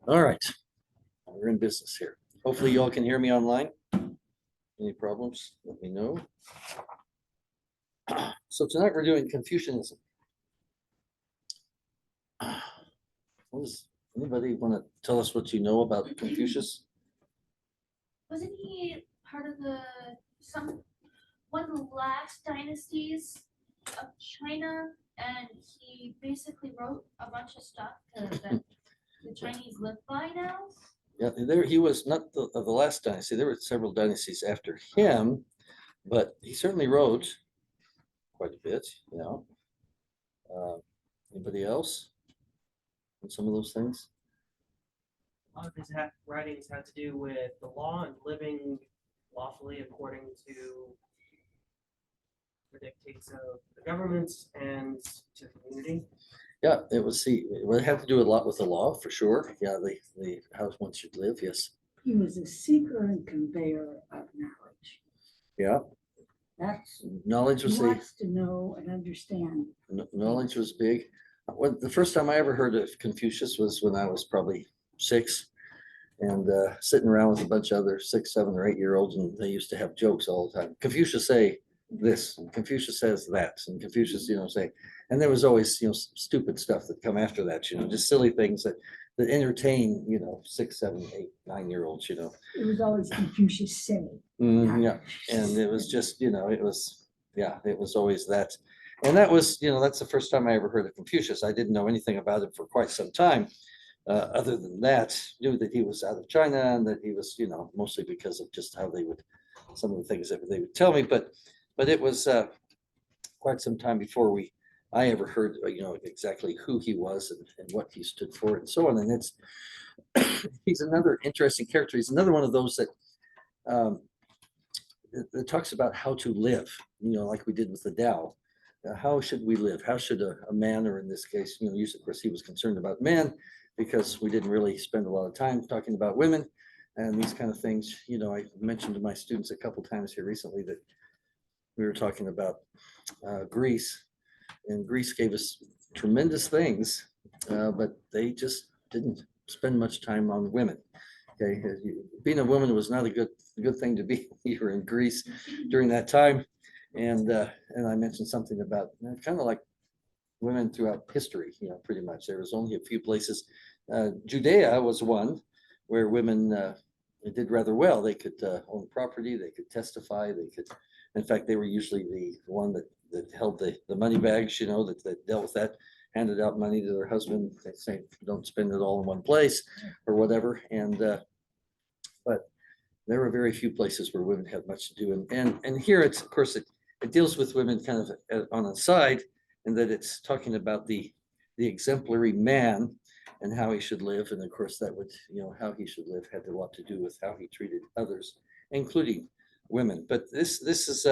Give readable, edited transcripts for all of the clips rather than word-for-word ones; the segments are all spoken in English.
All right, we're in business here. Hopefully you all can hear me online. Any problems, let me know. So tonight we're doing Confucianism. Anybody want to tell us what you know about Confucius? Wasn't he part of one of the last dynasties of China? And he basically wrote a bunch of stuff that the Chinese live by now. Yeah, there he was not of the last dynasty. There were several dynasties after him, but he certainly wrote quite a bit. Anybody else on some of those things? A lot of his writings had to do with the law and living lawfully according to the dictates of the governments and to the community. Yeah, it had to do a lot with the law for sure. Yeah, the how one should live. Yes. He was a seeker and conveyor of knowledge. Yeah, That's, knowledge he was wants to know and understand. knowledge was big. Well, the first time I ever heard of Confucius was when I was probably 6, and sitting around with a bunch of other 6, 7, or 8-year-olds, and they used to have jokes all the time. Confucius say this, and Confucius says that, and Confucius, say, and there was always, stupid stuff that come after that, just silly things that entertain, 6, 7, 8, 9-year-olds, It was always Confucius say. Yeah, and it was just, it was always that. And that was, that's the first time I ever heard of Confucius. I didn't know anything about it for quite some time. Other than that, knew that he was out of China and that he was, mostly because of just how some of the things that they would tell me. But it was quite some time before I ever heard, exactly who he was and what he stood for and so on. And he's another interesting character. He's another one of those that talks about how to live, like we did with the Tao. How should we live? How should a man, or in this case, of course, he was concerned about men because we didn't really spend a lot of time talking about women and these kind of things. I mentioned to my students a couple times here recently that we were talking about Greece, and Greece gave us tremendous things, but they just didn't spend much time on women. Okay, being a woman was not a good thing to be. You were in Greece during that time. And I mentioned something about kind of like women throughout history, pretty much. There was only a few places. Judea was one where women did rather well. They could own property, they could testify, in fact, they were usually the one that held the money bags, that dealt with that, handed out money to their husband. They say, don't spend it all in one place or whatever. And but there were very few places where women had much to do. And here it's, of course, it deals with women kind of on the side, and that it's talking about the exemplary man and how he should live. And of course, that would, how he should live had a lot to do with how he treated others, including women. But this is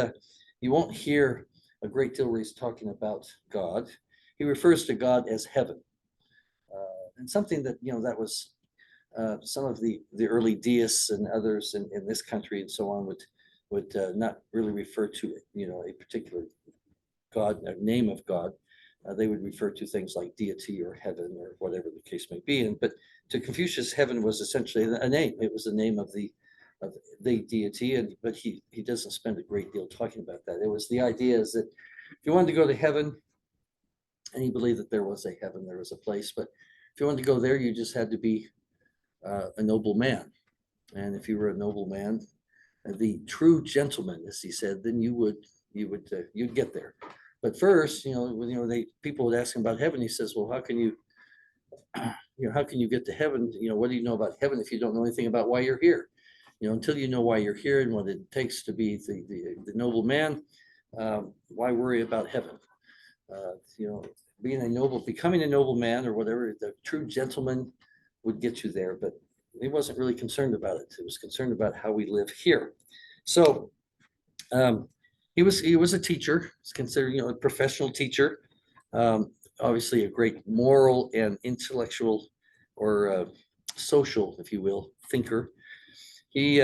you won't hear a great deal where he's talking about God. He refers to God as heaven, and something that that was some of the early deists and others in this country and so on would not really refer to a particular God, a name of God. They would refer to things like deity or heaven or whatever the case may be. But to Confucius, heaven was essentially a name. It was the name of the deity, but he doesn't spend a great deal talking about that. It was the idea is that if you wanted to go to heaven, and he believed that there was a heaven, there was a place, but if you wanted to go there, you just had to be a noble man. And if you were a noble man, the true gentleman, as he said, then you'd get there. But first, people would ask him about heaven. He says, well, how can you get to heaven? What do you know about heaven if you don't know anything about why you're here? Until you know why you're here and what it takes to be the noble man, why worry about heaven? Becoming a noble man or whatever, the true gentleman would get you there, but he wasn't really concerned about it. He was concerned about how we live here. So he was a teacher. He's considered a professional teacher. Obviously a great moral and intellectual or social, if you will, thinker. He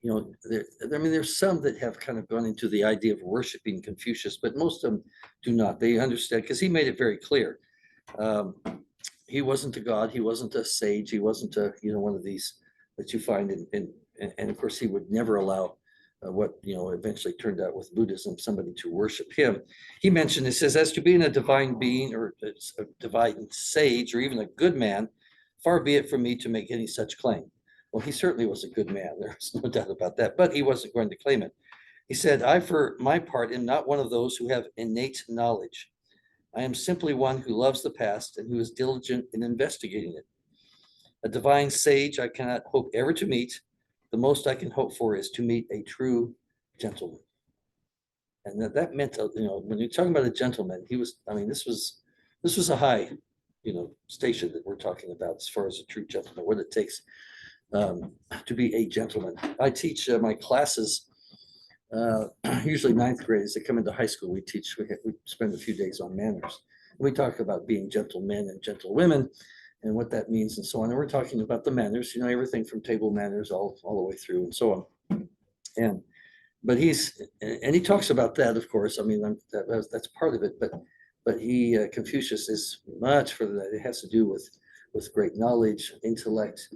there's some that have kind of gone into the idea of worshiping Confucius, but most of them do not. They understand because he made it very clear he wasn't a god, he wasn't a sage, he wasn't a, one of these that you find and of course, he would never allow what, eventually turned out with Buddhism, somebody to worship him. He mentioned, it says, as to being a divine being or a divine sage or even a good man, far be it from me to make any such claim. Well, he certainly was a good man. There's no doubt about that, but he wasn't going to claim it. He said, I, for my part, am not one of those who have innate knowledge. I am simply one who loves the past and who is diligent in investigating it. A divine sage I cannot hope ever to meet. The most I can hope for is to meet a true gentleman. And that meant, when you're talking about a gentleman, he was, this was a high, station that we're talking about as far as a true gentleman, what it takes to be a gentleman. I teach my classes, usually ninth graders that come into high school. We spend a few days on manners. We talk about being gentlemen and gentlewomen and what that means and so on. And we're talking about the manners, everything from table manners all the way through and so on. But he talks about that, of course. That's part of it, but Confucius is much further than that. It has to do with great knowledge, intellect,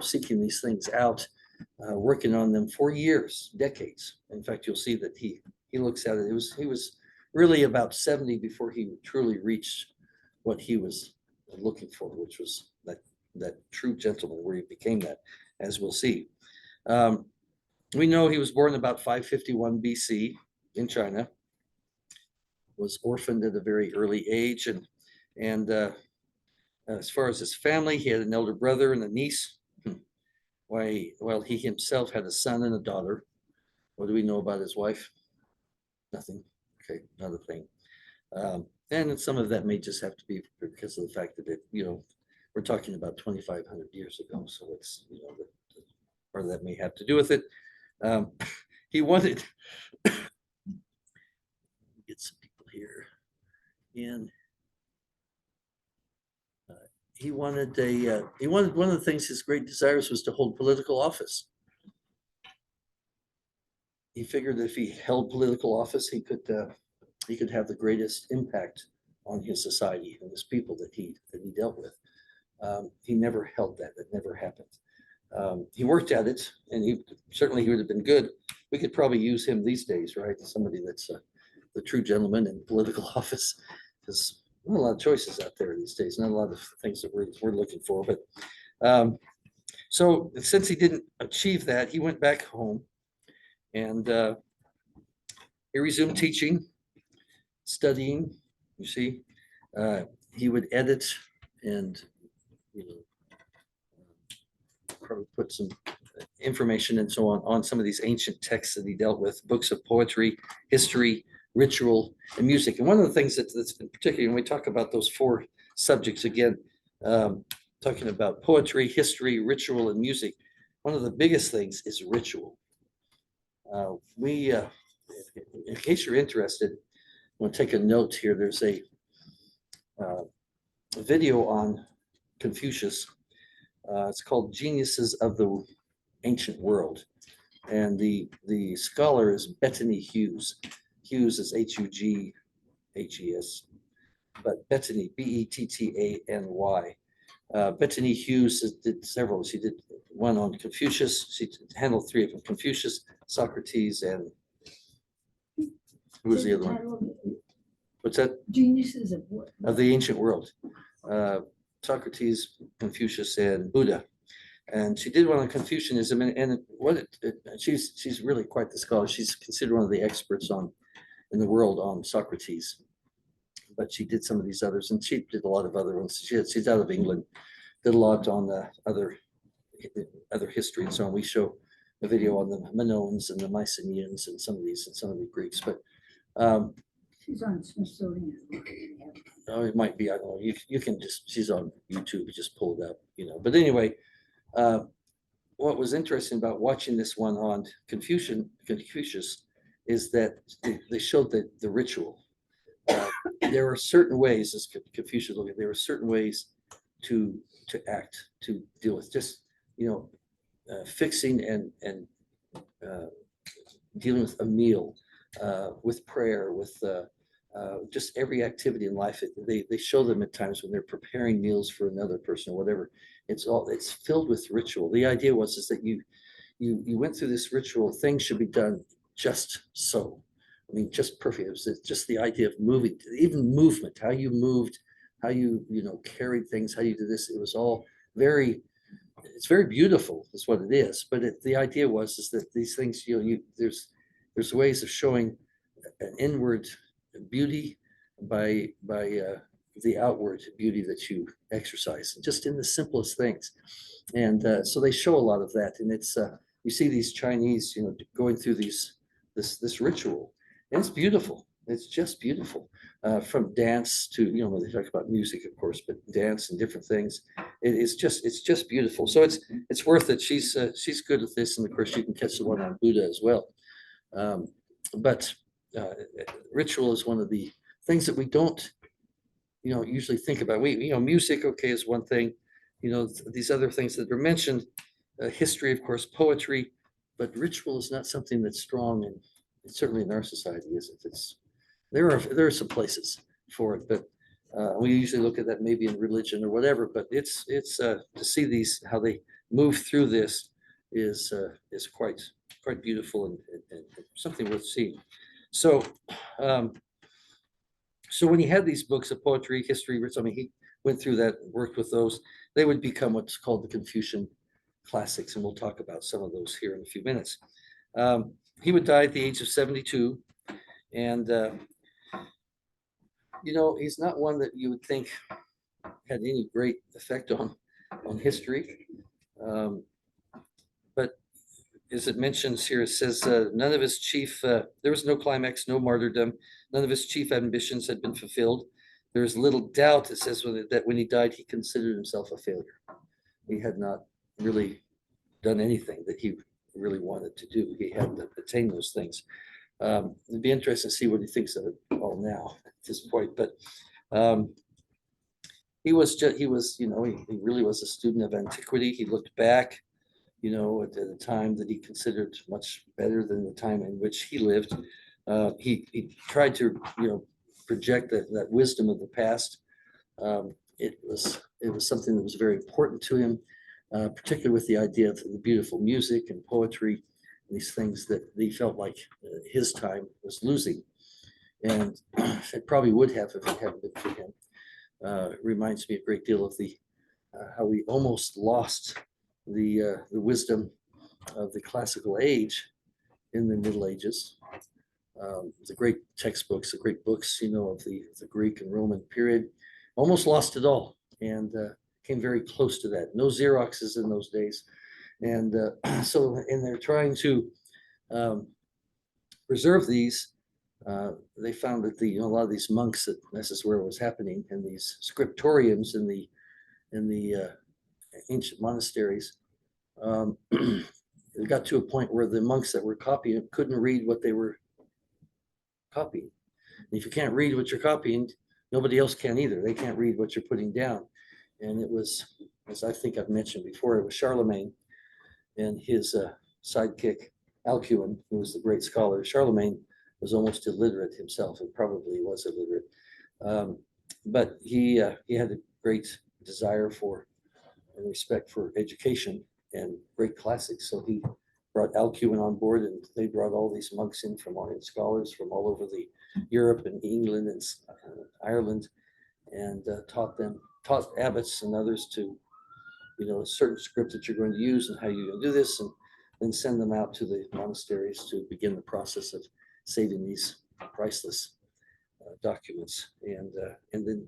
seeking these things out, working on them for years, decades. In fact, you'll see that he looks at it. He was really about 70 before he truly reached what he was looking for, which was that true gentleman, where he became that, as we'll see. We know he was born about 551 BC in China, was orphaned at a very early age, and as far as his family, he had an elder brother and a niece. While he himself had a son and a daughter. What do we know about his wife? Nothing. Okay, not a thing. And some of that may just have to be because of the fact that we're talking about 2,500 years ago. So it's, part of that may have to do with it. He wanted get some people here, and he wanted one of the things, his great desires was to hold political office. He figured that if he held political office, he could have the greatest impact on his society and his people that he dealt with. He never held that. That never happened. He worked at it, and he would have been good. We could probably use him these days, right? Somebody that's the true gentleman in political office, because not a lot of choices out there these days. Not a lot of things that we're looking for. But so since he didn't achieve that, he went back home, and he resumed teaching, studying. You see, he would edit and probably put some information and so on some of these ancient texts that he dealt with, books of poetry, history, ritual, and music. And one of the things that's in particular, when we talk about those four subjects again, talking about poetry, history, ritual, and music, one of the biggest things is ritual. In case you're interested, I'm going to take a note here. There's a video on Confucius. It's called Geniuses of the Ancient World. And the scholar is Bettany Hughes. Hughes is Hughes, but Bettany, Bettany. Bettany Hughes did several. She did one on Confucius. She handled three of them: Confucius, Socrates, and who was the other one? What's that? Geniuses of what? Of the ancient world. Socrates, Confucius, and Buddha. And she did one on Confucianism, and she's really quite the scholar. She's considered one of the experts in the world on Socrates. But she did some of these others, and she did a lot of other ones. She's out of England, did a lot on other history and so on. We show a video on the Minoans and the Mycenaeans and some of the Greeks. But She's on Smithsonian. oh, it might be, I don't know. You can she's on YouTube. You just pull it up, But anyway, what was interesting about watching this one on Confucius is that they showed the ritual. There are certain ways, as Confucius looked at, there are certain ways to act, to deal with just, fixing and dealing with a meal, with prayer, with just every activity in life. They show them at times when they're preparing meals for another person or whatever. It's filled with ritual. The idea was is that you went through this ritual. Things should be done just so. I mean, just perfect. It's just the idea of moving, even movement, how you moved, how you know carried things, how you do this. It was all very. It's very beautiful, is what it is. But the idea was is that these things, there's ways of showing an inward beauty by the outward beauty that you exercise, just in the simplest things. And so they show a lot of that, and it's you see these Chinese, going through this ritual, and it's beautiful. It's just beautiful, from dance to when they talk about music, of course, but dance and different things. It's just beautiful. So it's worth it. She's good at this, and of course you can catch the one on Buddha as well. But ritual is one of the things that we don't usually think about. Music, okay, is one thing. These other things that are mentioned, history, of course, poetry, but ritual is not something that's strong, and certainly in our society isn't. There are some places for it, but we usually look at that maybe in religion or whatever. But it's to see these how they move through this is quite beautiful, and something worth seeing. So so when he had these books of poetry, history, I mean, he went through that, worked with those. They would become what's called the Confucian classics, and we'll talk about some of those here in a few minutes. He would die at the age of 72, and he's not one that you would think had any great effect on history. But as it mentions here, it says none of his chief, there was no climax, no martyrdom. None of his chief ambitions had been fulfilled. There is little doubt, it says, that when he died, he considered himself a failure. He had not really done anything that he really wanted to do. He hadn't attained those things. It'd be interesting to see what he thinks of it all now at this point. But he really was a student of antiquity. He looked back, at a time that he considered much better than the time in which he lived. He tried to, project that wisdom of the past. It was something that was very important to him, particularly with the idea of the beautiful music and poetry, these things that he felt like his time was losing. And it probably would have if it hadn't been for him. It reminds me a great deal of how we almost lost the wisdom of the classical age in the Middle Ages. The great textbooks, the great books, of the Greek and Roman period, almost lost it all, and came very close to that. No Xeroxes in those days. And so they're trying to preserve these. They found that a lot of these monks, this is where it was happening, in these scriptoriums in the ancient monasteries. It got to a point where the monks that were copying couldn't read what they were copying. And if you can't read what you're copying, nobody else can either. They can't read what you're putting down. And it was, as I think I've mentioned before, it was Charlemagne and his sidekick Alcuin, who was the great scholar. Charlemagne was almost illiterate himself, and probably was illiterate. But he had a great desire for and respect for education and great classics. So he brought Alcuin on board, and they brought all these monks in and scholars from all over Europe and England and Ireland, and taught abbots and others to, a certain script that you're going to use and how you're going to do this, and then send them out to the monasteries to begin the process of saving these priceless documents. And then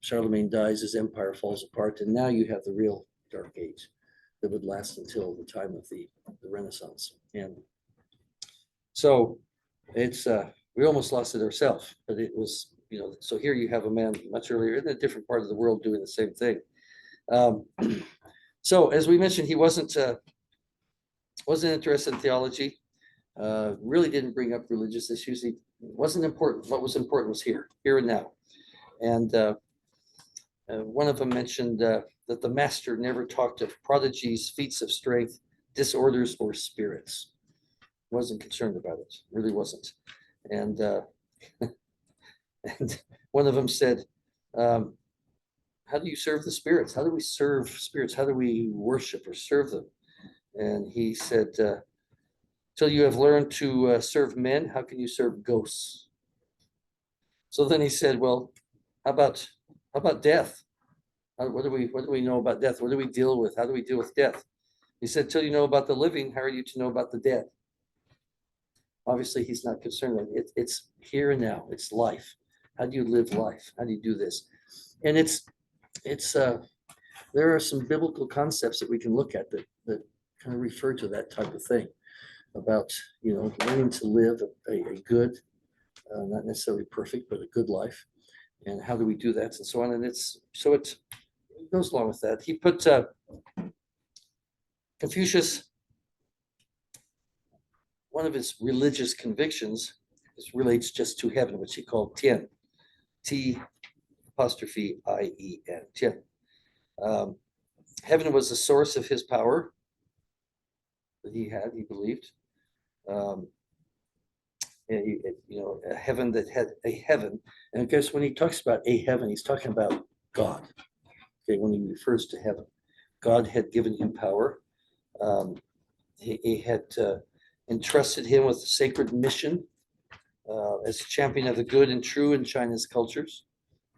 Charlemagne dies, his empire falls apart, and now you have the real dark age that would last until the time of the Renaissance. And so it's we almost lost it ourselves, but it was, so here you have a man much earlier in a different part of the world doing the same thing. So as we mentioned, he wasn't interested in theology, really didn't bring up religious issues. He wasn't important. What was important was here and now. And one of them mentioned that the master never talked of prodigies, feats of strength, disorders, or spirits. Wasn't concerned about it, really wasn't. And And one of them said, how do you serve the spirits? How do we serve spirits? How do we worship or serve them? And he said, till you have learned to serve men, how can you serve ghosts? So then he said, well, how about death? What do we know about death? What do we deal with? How do we deal with death? He said, till you know about the living, how are you to know about the dead? Obviously, he's not concerned with it. It's here and now. It's life. How do you live life? How do you do this? And it's there are some biblical concepts that we can look at that kind of refer to that type of thing about, learning to live a good, not necessarily perfect, but a good life. And how do we do that and so on. And it goes along with that. He put Confucius, one of his religious convictions relates just to heaven, which he called Tien, T apostrophe I-E-N, Tien. Heaven was the source of his power that he believed. And a heaven that had a heaven. And I guess when he talks about a heaven, he's talking about God. Okay, when he refers to heaven, God had given him power. He had entrusted him with a sacred mission as a champion of the good and true in China's cultures.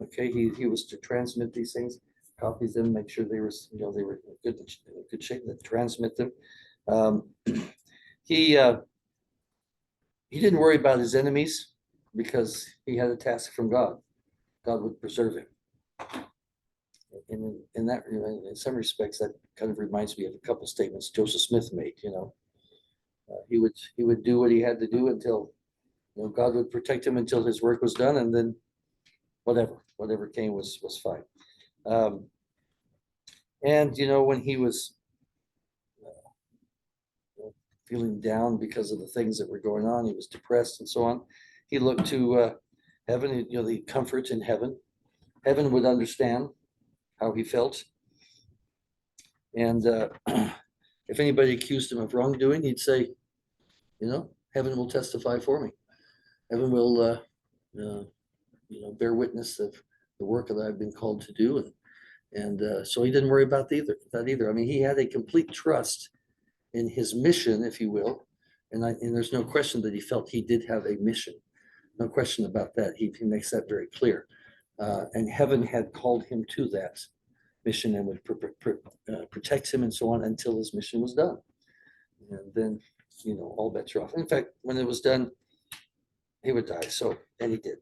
Okay, he was to transmit these things, copy them, make sure they were in good shape, and transmit them. He didn't worry about his enemies because he had a task from God. God would preserve him. In that, in some respects, that kind of reminds me of a couple statements Joseph Smith made. He would do what he had to do until God would protect him until his work was done, and then whatever came was fine. And when he was feeling down because of the things that were going on, he was depressed and so on. He looked to heaven, the comfort in heaven. Heaven would understand how he felt. And if anybody accused him of wrongdoing, he'd say, heaven will testify for me. Heaven will, bear witness of the work that I've been called to do. And so he didn't worry about that either. I mean, he had a complete trust in his mission, if you will. And there's no question that he felt he did have a mission. No question about that. He makes that very clear. And heaven had called him to that mission and would protect him and so on until his mission was done. And then, all bets are off. In fact, when it was done, he would die. And he did.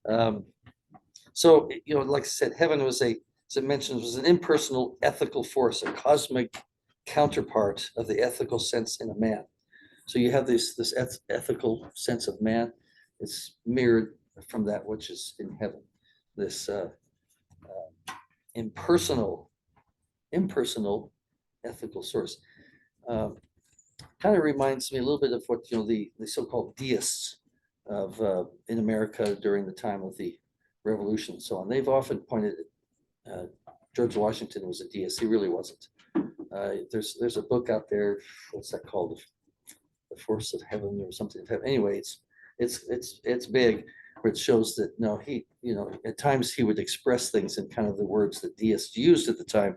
Like I said, heaven was as it mentions, was an impersonal ethical force, a cosmic counterpart of the ethical sense in a man. So you have this ethical sense of man. It's mirrored from that which is in heaven. This impersonal ethical source. Kind of reminds me a little bit of what the so-called deists of in America during the time of the Revolution and so on. They've often pointed George Washington was a deist. He really wasn't. There's a book out there. What's that called? The Force of Heaven or something. Anyway, it's big, where it shows that no, he at times he would express things in kind of the words that deists used at the time,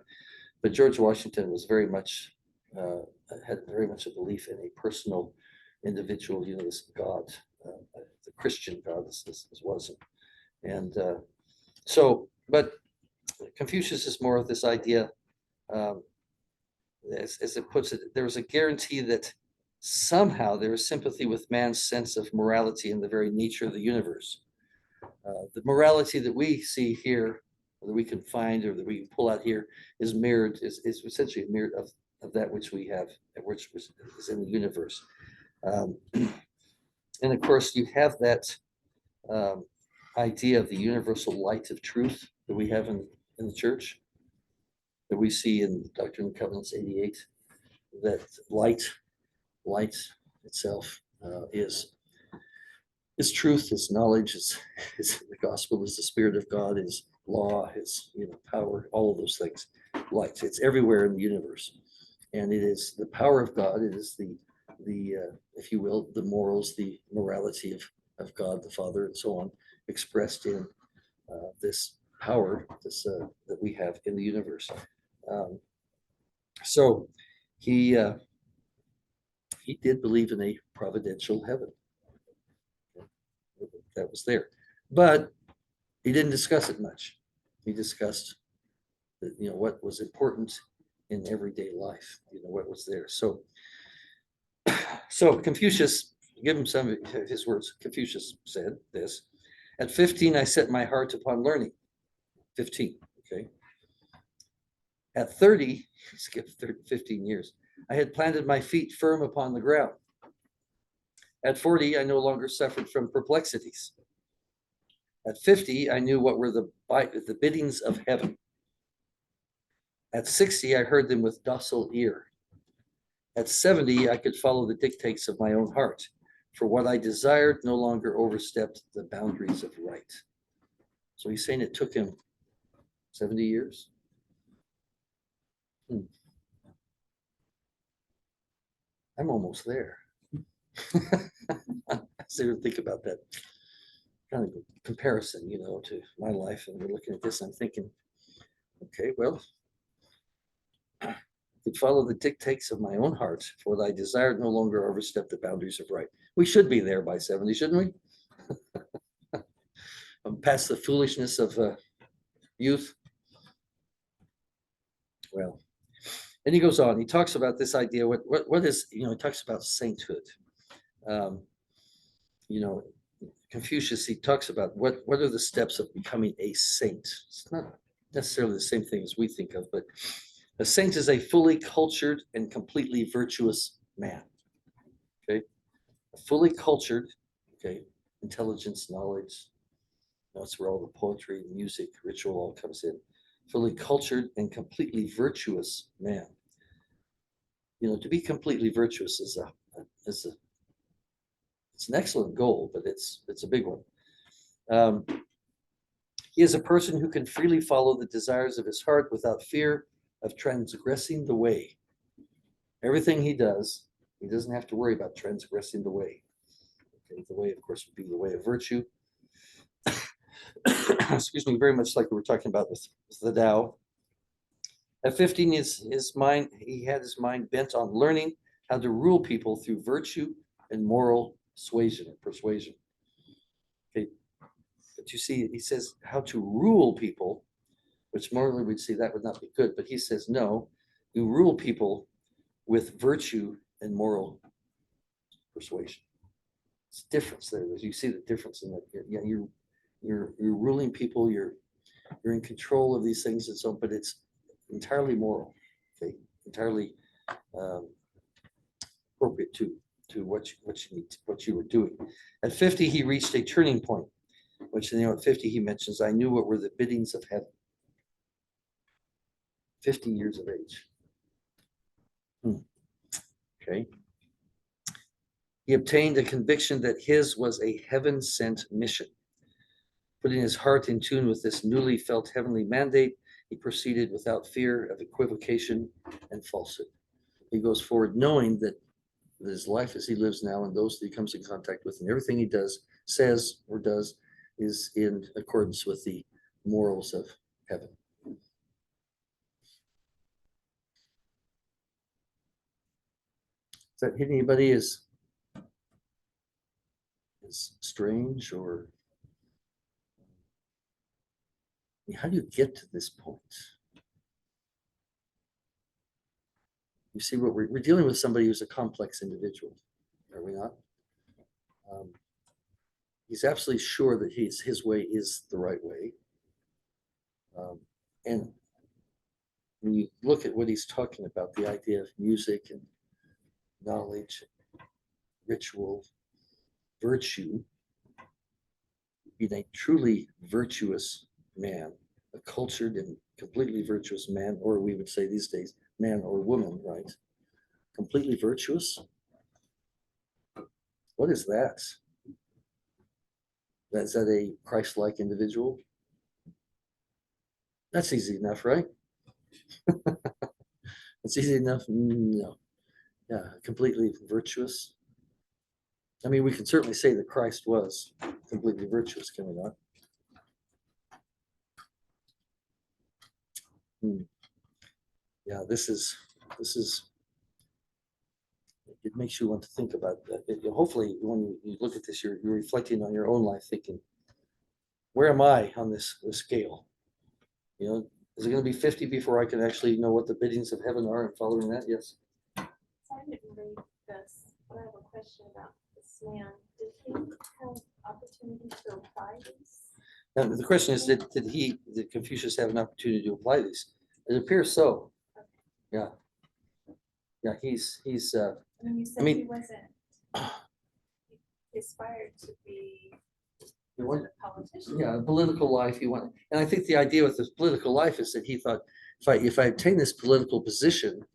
but George Washington was very much had very much a belief in a personal, individual, this God, the Christian God, this wasn't, and but Confucius is more of this idea. As it puts it, there was a guarantee that somehow there is sympathy with man's sense of morality in the very nature of the universe. The morality that we see here, or that we can find, or that we can pull out here, is essentially a mirror of that which we have, which is in the universe. And of course, you have that idea of the universal light of truth that we have in the church, that we see in Doctrine and Covenants 88, that light itself is truth, is knowledge, is the gospel, is the Spirit of God, is law, is power, all of those things. Light, it's everywhere in the universe, and it is the power of God. It is the if you will, the morals, the morality of God the Father, and so on. expressed in this power, this that we have in the universe. So he did believe in a providential heaven that was there, but he didn't discuss it much. He discussed, what was important in everyday life, what was there. So Confucius, give him some of his words. Confucius said this: "At 15, I set my heart upon learning." 15, okay. At 30, skip 15 years, I had planted my feet firm upon the ground. At 40, I no longer suffered from perplexities. At 50, I knew what were the biddings of heaven. At 60, I heard them with docile ear. At 70, I could follow the dictates of my own heart, for what I desired no longer overstepped the boundaries of right. So he's saying it took him 70 years. I'm almost there. So think about that kind of comparison, to my life, and we're looking at this. I'm thinking, okay, well, I could follow the dictates of my own heart, for what I desired no longer overstep the boundaries of right. We should be there by 70, shouldn't we? Past the foolishness of youth. Well, and he goes on. He talks about this idea. What is, he talks about sainthood. Confucius, he talks about what are the steps of becoming a saint. It's not necessarily the same thing as we think of, but a saint is a fully cultured and completely virtuous man. Okay, a fully cultured, okay, intelligence, knowledge. That's where all the poetry, music, ritual all comes in. Fully cultured and completely virtuous man. To be completely virtuous is it's an excellent goal, but it's a big one. He is a person who can freely follow the desires of his heart without fear of transgressing the way. Everything he does, he doesn't have to worry about transgressing the way. Okay, the way, of course, would be the way of virtue. Excuse me, very much like we were talking about with the Tao. At 15, he had his mind bent on learning how to rule people through virtue and moral persuasion. Okay, but you see, he says how to rule people, which normally we'd see that would not be good, but he says no, you rule people with virtue and moral persuasion. It's a difference there. You see the difference in that. You're ruling people. You're in control of these things and so on, but it's entirely moral. Okay, entirely appropriate to what you were doing. At 50, he reached a turning point, which at 50 he mentions, I knew what were the biddings of heaven. 50 years of age. Okay. He obtained a conviction that his was a heaven-sent mission. Putting his heart in tune with this newly felt heavenly mandate, he proceeded without fear of equivocation and falsehood. He goes forward knowing that his life as he lives now and those that he comes in contact with and everything he does, says, or does is in accordance with the morals of heaven. Does that hit anybody as strange, or how do you get to this point? You see, what we're dealing with somebody who's a complex individual, are we not? He's absolutely sure that his way is the right way. And when you look at what he's talking about, the idea of music and knowledge, ritual, virtue, being a truly virtuous man, a cultured and completely virtuous man, or we would say these days, man or woman, right? Completely virtuous. What is that? Is that a Christ-like individual? That's easy enough, right? It's easy enough. No. Yeah, completely virtuous. I mean, we can certainly say that Christ was completely virtuous, can we not? Yeah, this is, it makes you want to think about that. Hopefully, when you look at this, you're reflecting on your own life, thinking, where am I on this scale? You know, is it going to be 50 before I can actually know what the biddings of heaven are and following that? Yes. So I didn't read this, but I have a question about this man. Did he have opportunity to apply these? Now, the question is, did Confucius have an opportunity to apply these? It appears so. Yeah. Yeah, he's, I mean, you said mean- he wasn't, he aspired to be he a wanted- politician. yeah, political life he wanted. And I think the idea with this political life is that he thought, if I obtain this political position,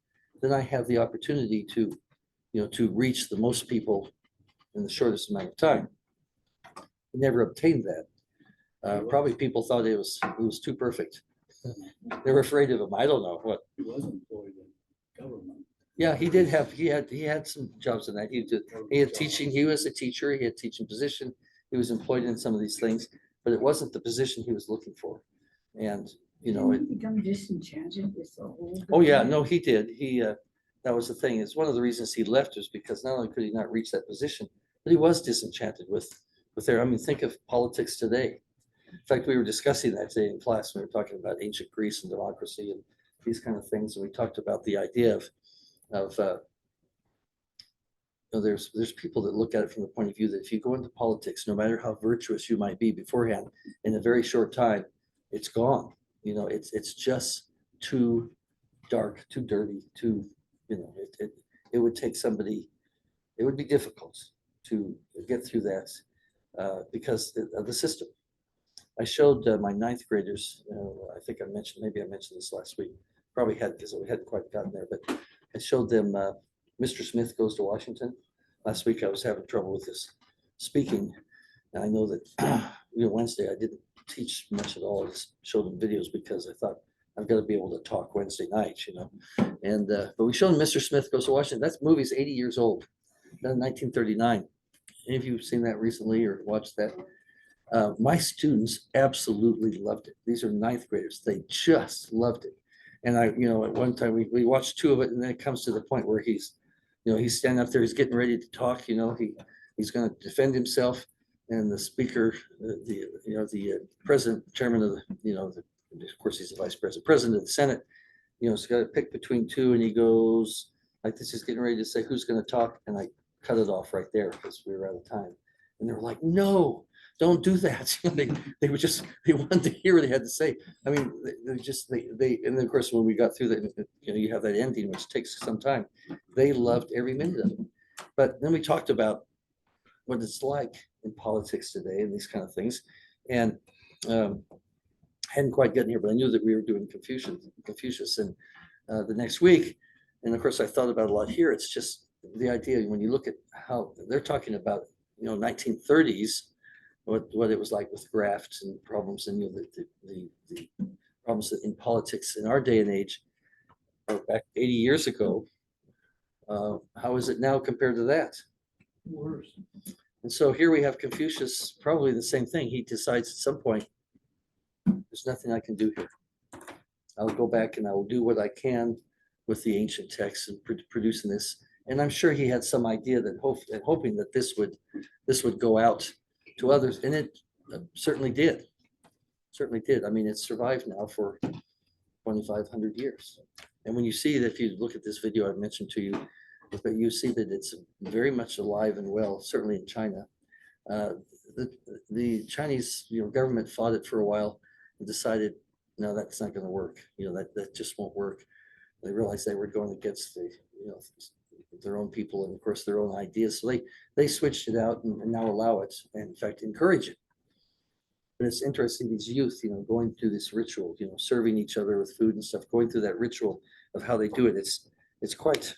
then I have the opportunity to, to reach the most people in the shortest amount of time. He never obtained that. Probably people thought it was too perfect. They were afraid of him. I don't know what. He was employed in government. Yeah, he had some jobs in that. He had teaching, he was a teacher, he had teaching position, he was employed in some of these things, but it wasn't the position he was looking for. And, Didn't he become disenchanted with the whole? oh yeah, government? no, he did. That was the thing. It's one of the reasons he left was because not only could he not reach that position, but he was disenchanted with I mean, think of politics today. In fact, we were discussing that today in class. We were talking about ancient Greece and democracy and these kind of things. And we talked about the idea of there's people that look at it from the point of view that if you go into politics, no matter how virtuous you might be beforehand, in a very short time, it's gone. It's just too dark, too dirty, it would take somebody, it would be difficult to get through that because of the system. I showed my ninth graders, I think maybe I mentioned this last week, probably had because we hadn't quite gotten there, but I showed them Mr. Smith Goes to Washington. Last week I was having trouble with this speaking. And I know that Wednesday I didn't teach much at all. I just showed them videos because I thought I've got to be able to talk Wednesday nights, And but we showed them Mr. Smith Goes to Washington. That movie's 80 years old, done in 1939. Any of you seen that recently or watched that? My students absolutely loved it. These are ninth graders. They just loved it. And at one time we watched two of it, and then it comes to the point where he's standing up there, he's getting ready to talk, he's going to defend himself. And the speaker, the president, chairman of of course he's the vice president of the Senate, he's got to pick between two, and he goes like this, he's getting ready to say who's going to talk, and I cut it off right there because we were out of time. And they were like, no, don't do that. They wanted to hear what they had to say. I mean, they and then of course when we got through that, you have that ending which takes some time. They loved every minute of it. But then we talked about what it's like in politics today and these kind of things. And hadn't quite gotten here, but I knew that we were doing Confucius and the next week. And of course I thought about a lot here. It's just the idea when you look at how they're talking about 1930s, what it was like with grafts and problems, and the problems in politics in our day and age, or back 80 years ago. How is it now compared to that? Worse. And so here we have Confucius, probably the same thing. He decides at some point, there's nothing I can do here. I'll go back and I will do what I can with the ancient texts and producing this. And I'm sure he had some idea that hoping that this would go out to others, and it certainly did. Certainly did. I mean, it's survived now for 2,500 years. And when you see that, if you look at this video I mentioned to you, but you see that it's very much alive and well, certainly in China. The Chinese government fought it for a while and decided, no, that's not going to work. That just won't work. They realized they were going against their own people and of course their own ideas. So they switched it out and now allow it, and in fact encourage it. But it's interesting, these youth, going through this ritual, serving each other with food and stuff, going through that ritual of how they do it. It's quite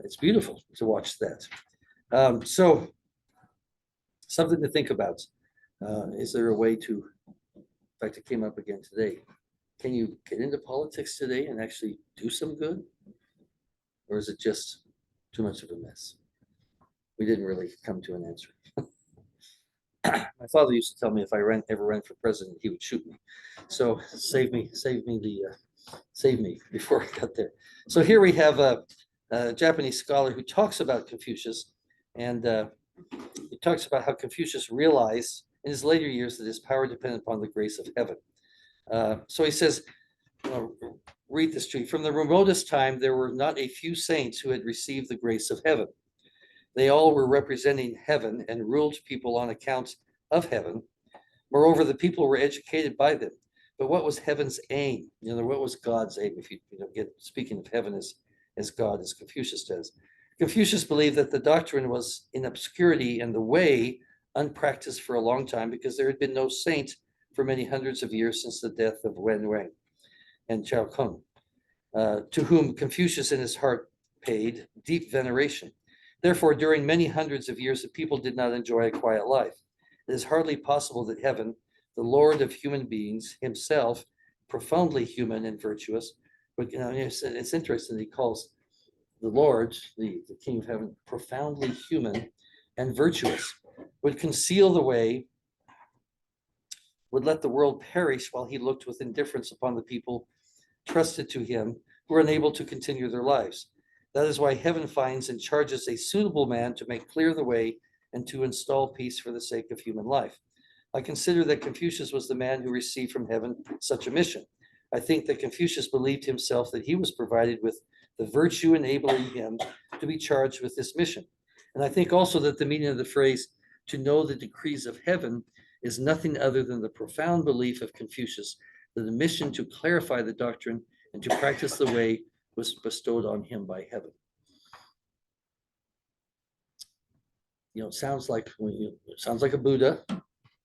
it's beautiful to watch that. So something to think about. Is there a way to, in fact, it came up again today. Can you get into politics today and actually do some good? Or is it just too much of a mess? we didn't really come to an answer. My father used to tell me if I ever ran for president, he would shoot me. So save me before I got there. So here we have a Japanese scholar who talks about Confucius, and he talks about how Confucius realized in his later years that his power depended upon the grace of heaven. So he says, read this to you. From the remotest time, there were not a few saints who had received the grace of heaven. They all were representing heaven and ruled people on account of heaven. Moreover, the people were educated by them. But what was heaven's aim? What was God's aim? If you get speaking of heaven as God, as Confucius does. Confucius believed that the doctrine was in obscurity and the way unpracticed for a long time because there had been no saint for many hundreds of years since the death of Wen Wang and Chao Kung, to whom Confucius in his heart paid deep veneration. Therefore, during many hundreds of years, the people did not enjoy a quiet life. It is hardly possible that heaven, the Lord of human beings, himself, profoundly human and virtuous, but it's interesting that he calls the Lord, the King of heaven, profoundly human and virtuous, would conceal the way, would let the world perish while he looked with indifference upon the people trusted to him who are unable to continue their lives. That is why heaven finds and charges a suitable man to make clear the way and to install peace for the sake of human life. I consider that Confucius was the man who received from heaven such a mission. I think that Confucius believed himself that he was provided with the virtue enabling him to be charged with this mission. And I think also that the meaning of the phrase, to know the decrees of heaven, is nothing other than the profound belief of Confucius that the mission to clarify the doctrine and to practice the way was bestowed on him by heaven. It sounds like a Buddha.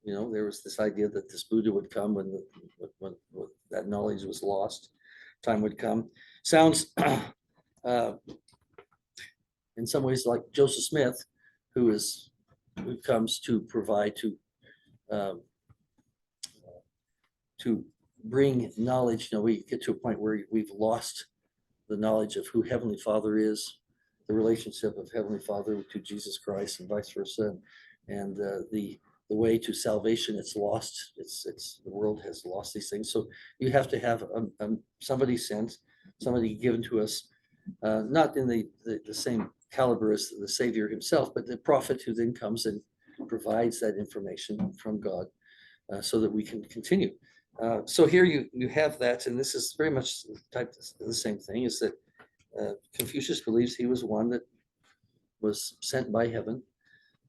There was this idea that this Buddha would come when that knowledge was lost. Time would come. Sounds in some ways like Joseph Smith, who comes to provide to bring knowledge. We get to a point where we've lost the knowledge of who Heavenly Father is, the relationship of Heavenly Father to Jesus Christ, and vice versa, and the way to salvation. It's lost. It's the world has lost these things. So you have to have somebody sent, somebody given to us, not in the same caliber as the Savior himself, but the prophet who then comes and provides that information from God, so that we can continue. So here you have that, and this is very much the same thing, is that Confucius believes he was one that was sent by heaven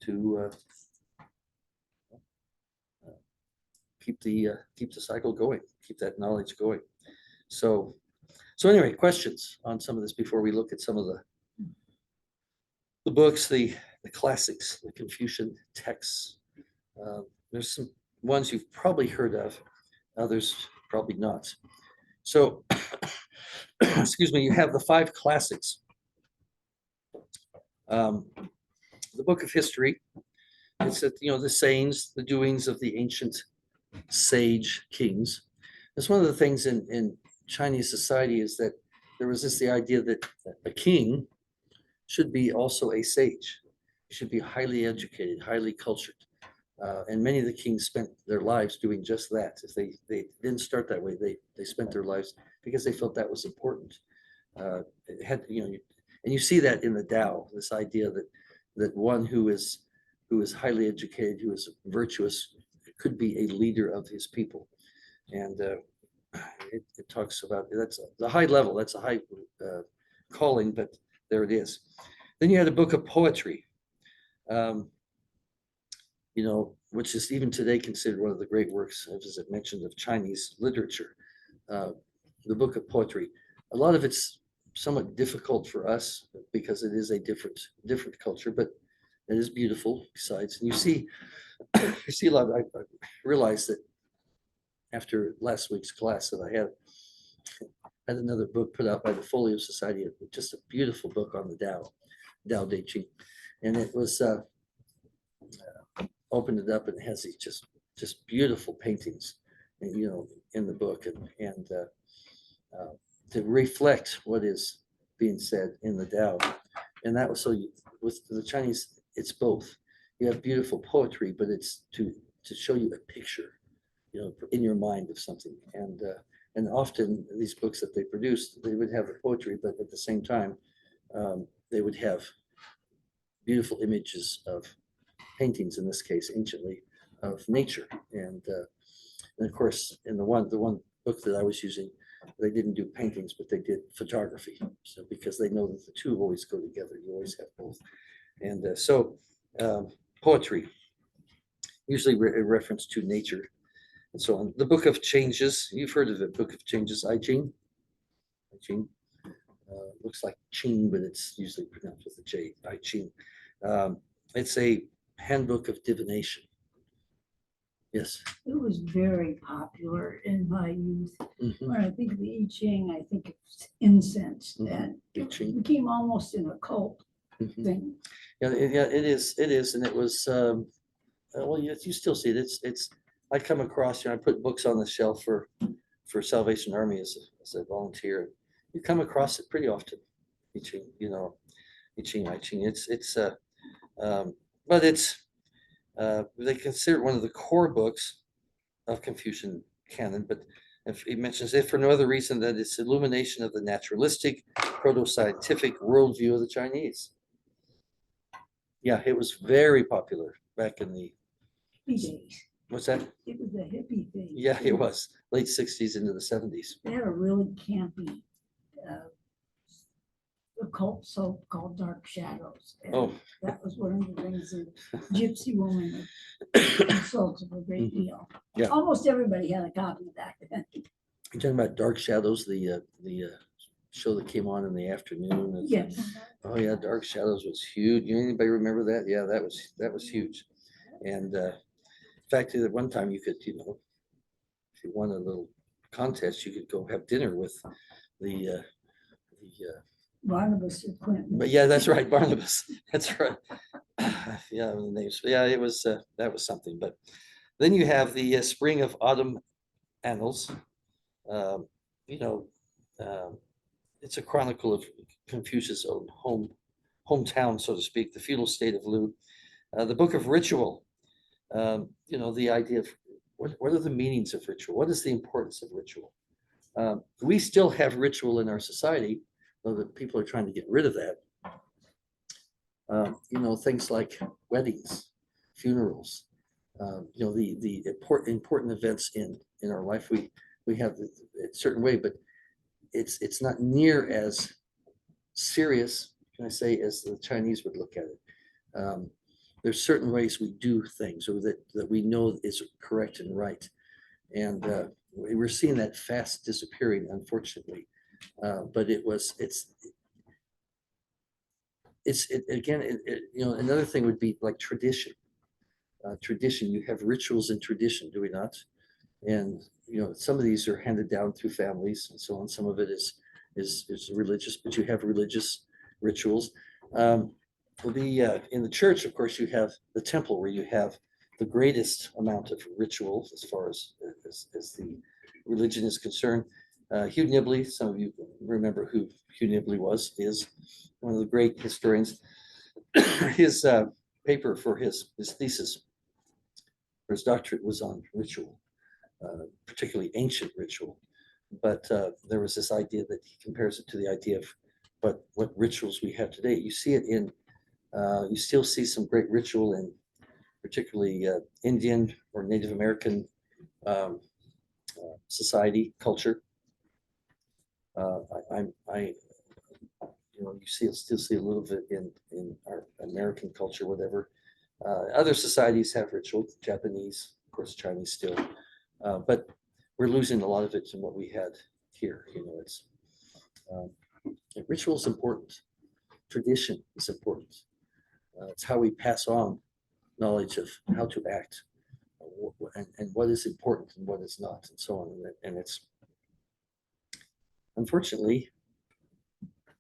to keep the cycle going, keep that knowledge going. So anyway, questions on some of this before we look at some of the books, the classics, the Confucian texts. There's some ones you've probably heard of, others probably not. So, excuse me, you have the 5 classics. The book of history, it's that, the sayings, the doings of the ancient sage kings. That's one of the things in Chinese society, is that there was the idea that a king should be also a sage. He should be highly educated, highly cultured. And many of the kings spent their lives doing just that. If they didn't start that way, they spent their lives because they felt that was important. It had, and you see that in the Tao, this idea that one who is highly educated, who is virtuous, could be a leader of his people. And it talks about, that's the high level, that's a high calling, but there it is. Then you had a book of poetry, which is even today considered one of the great works, as I mentioned, of Chinese literature. The book of poetry, a lot of it's somewhat difficult for us because it is a different culture, but it is beautiful besides. And you see a lot. I realized that after last week's class that I had another book put out by the Folio Society, just a beautiful book on the Tao Te Ching, and it was opened it up and it has these just beautiful paintings, in the book, and to reflect what is being said in the Tao. And that was with the Chinese it's both. You have beautiful poetry, but it's to show you a picture, in your mind of something. And often these books that they produced, they would have the poetry, but at the same time, they would have beautiful images of paintings, in this case, anciently, of nature. And of course, in the one book that I was using, they didn't do paintings, but they did photography. So because they know that the two always go together, you always have both. And poetry, usually a reference to nature and so on. The Book of Changes, you've heard of it, Book of Changes, I Ching. I Ching. Looks like Ching, but it's usually pronounced with a J, I Ching. It's a handbook of divination. Yes. It was very popular in my youth. Mhm. When I think of the I Ching, I think of incense, Mhm. and I it Ching. became almost an occult Mhm. thing. Yeah, it is, and it was, well, you still see it, I come across, I put books on the shelf for Salvation Army as a volunteer. You come across it pretty often, I Ching, I Ching, but they consider it one of the core books of Confucian canon, but if he mentions it for no other reason than its illumination of the naturalistic, proto-scientific worldview of the Chinese. Yeah, it was very popular back in the, Hippie days. what's that? It was a hippie thing. Yeah, it was late 60s into the 70s. They had a really campy occult soap called Dark Shadows. And Oh, that was one of the things that Gypsy Woman consulted a great deal. Yeah. Almost everybody had a copy back then. you're talking about Dark Shadows, the show that came on in the afternoon. Yes. Oh yeah, Dark Shadows was huge. Anybody remember that? Yeah, that was huge. And in fact, at one time you could, if you won a little contest, you could go have dinner with the Barnabas or Quentin. but yeah, that's right, Barnabas. That's right. Yeah, the names. Yeah, it was that was something. But then you have the Spring of Autumn Annals. Um, you know, it's a chronicle of Confucius' own hometown, so to speak, the feudal state of Lu. The Book of Ritual. The idea of what are the meanings of ritual? What is the importance of ritual? We still have ritual in our society, though that people are trying to get rid of that. Things like weddings, funerals, the important events in our life. We have a certain way, but it's not near as serious, can I say, as the Chinese would look at it. There's certain ways we do things, or that we know is correct and right, and we're seeing that fast disappearing, unfortunately. But another thing would be like tradition. Tradition, you have rituals and tradition, do we not? And some of these are handed down through families and so on. Some of it is religious, but you have religious rituals. In the church, of course, you have the temple, where you have the greatest amount of rituals as far as the religion is concerned. Hugh Nibley, some of you remember who Hugh Nibley is one of the great historians. His paper for his thesis, for his doctorate, was on ritual, particularly ancient ritual. But there was this idea that he compares it to the idea of what rituals we have today. You see it you still see some great ritual in particularly Indian or Native American society, culture. You still see a little bit in our American culture, whatever. Other societies have ritual, Japanese, of course, Chinese still, but we're losing a lot of it in what we had here. Ritual is important. Tradition is important. It's how we pass on knowledge of how to act, and what is important and what is not, and so on. And it's unfortunately,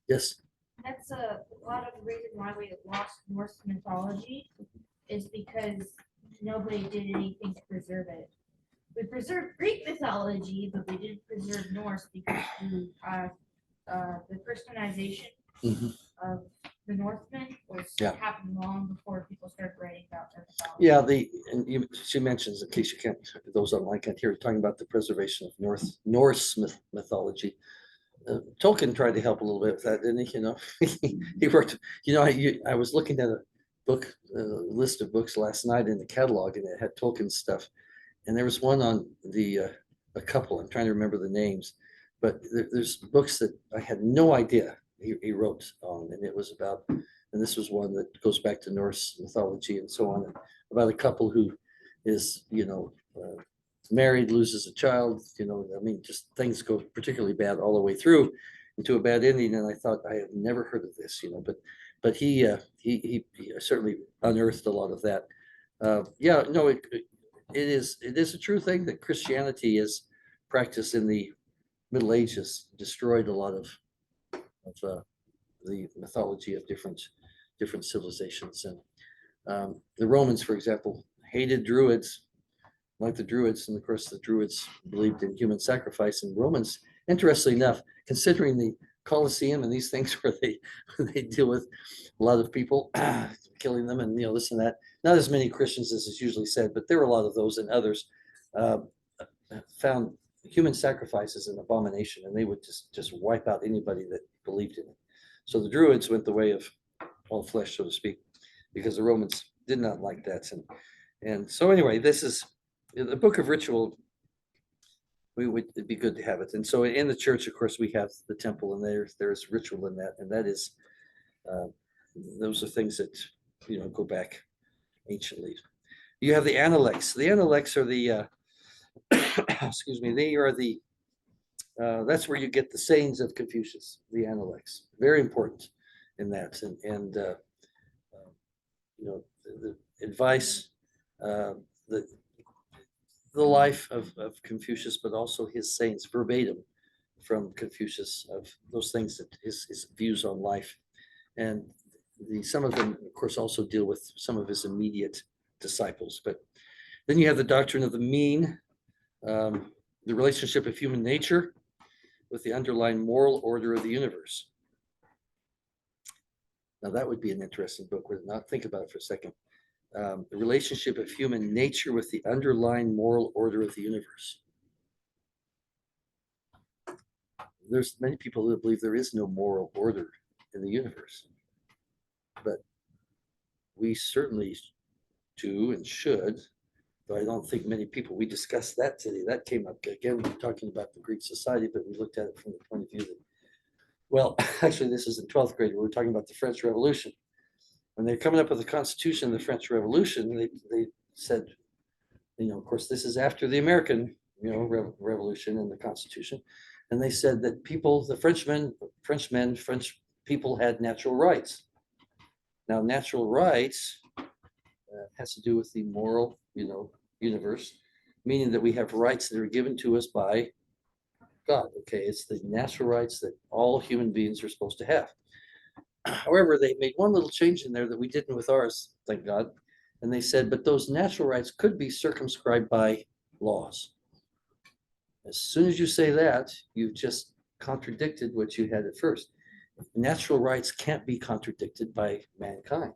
yes. That's a lot of the reason why we lost Norse mythology is because nobody did anything to preserve it. We preserved Greek mythology, but we didn't preserve Norse because the Christianization Mhm. of the Northmen was Yeah. happened long before people started writing about their mythology. Yeah, she mentions, in case you can't, those online can't hear, talking about the preservation of Norse mythology. Tolkien tried to help a little bit with that, didn't he? You know, he worked, I was looking at a book, list of books last night in the catalog, and it had Tolkien stuff. And there was one on a couple, I'm trying to remember the names, but there's books that I had no idea he wrote on, and it was about, and this was one that goes back to Norse mythology and so on, about a couple who is, married, loses a child, I mean, just things go particularly bad all the way through into a bad ending. And I thought, I have never heard of this, but he certainly unearthed a lot of that. Yeah, no, it is a true thing that Christianity is practiced in the Middle Ages, destroyed a lot of the mythology of different civilizations. And the Romans, for example, hated Druids, like the Druids, and of course the Druids believed in human sacrifice. And Romans, interestingly enough, considering the Colosseum and these things where they deal with a lot of people, killing them, and this and that. Not as many Christians as is usually said, but there were a lot of those, and others found human sacrifice as an abomination, and they would just wipe out anybody that believed in it. So the Druids went the way of all flesh, so to speak, because the Romans did not like that. And so anyway, this is the book of ritual. It'd be good to have it. And so in the church, of course, we have the temple, and there's ritual in that, and that is those are things that go back anciently. You have the Analects. The Analects are the excuse me. They are the that's where you get the sayings of Confucius. The Analects, very important in that, and the advice, the life of Confucius, but also his sayings verbatim from Confucius, of those things, that his views on life. And some of them, of course, also deal with some of his immediate disciples. But then you have the doctrine of the mean, the relationship of human nature with the underlying moral order of the universe. Now that would be an interesting book. Would not think about it for a second. The relationship of human nature with the underlying moral order of the universe. There's many people who believe there is no moral order in the universe, but we certainly do and should, though I don't think many people, we discussed that today. That came up again, we were talking about the Greek society, but we looked at it from the point of view that, well, actually this is in 12th grade, we were talking about the French Revolution. When they're coming up with the Constitution of the French Revolution, they said, of course, this is after the American, Revolution and the Constitution. And they said that French people had natural rights. Now, natural rights has to do with the moral, universe, meaning that we have rights that are given to us by God. Okay, it's the natural rights that all human beings are supposed to have. However, they made one little change in there that we didn't with ours, thank God. And they said, but those natural rights could be circumscribed by laws. As soon as you say that, you've just contradicted what you had at first. Natural rights can't be contradicted by mankind.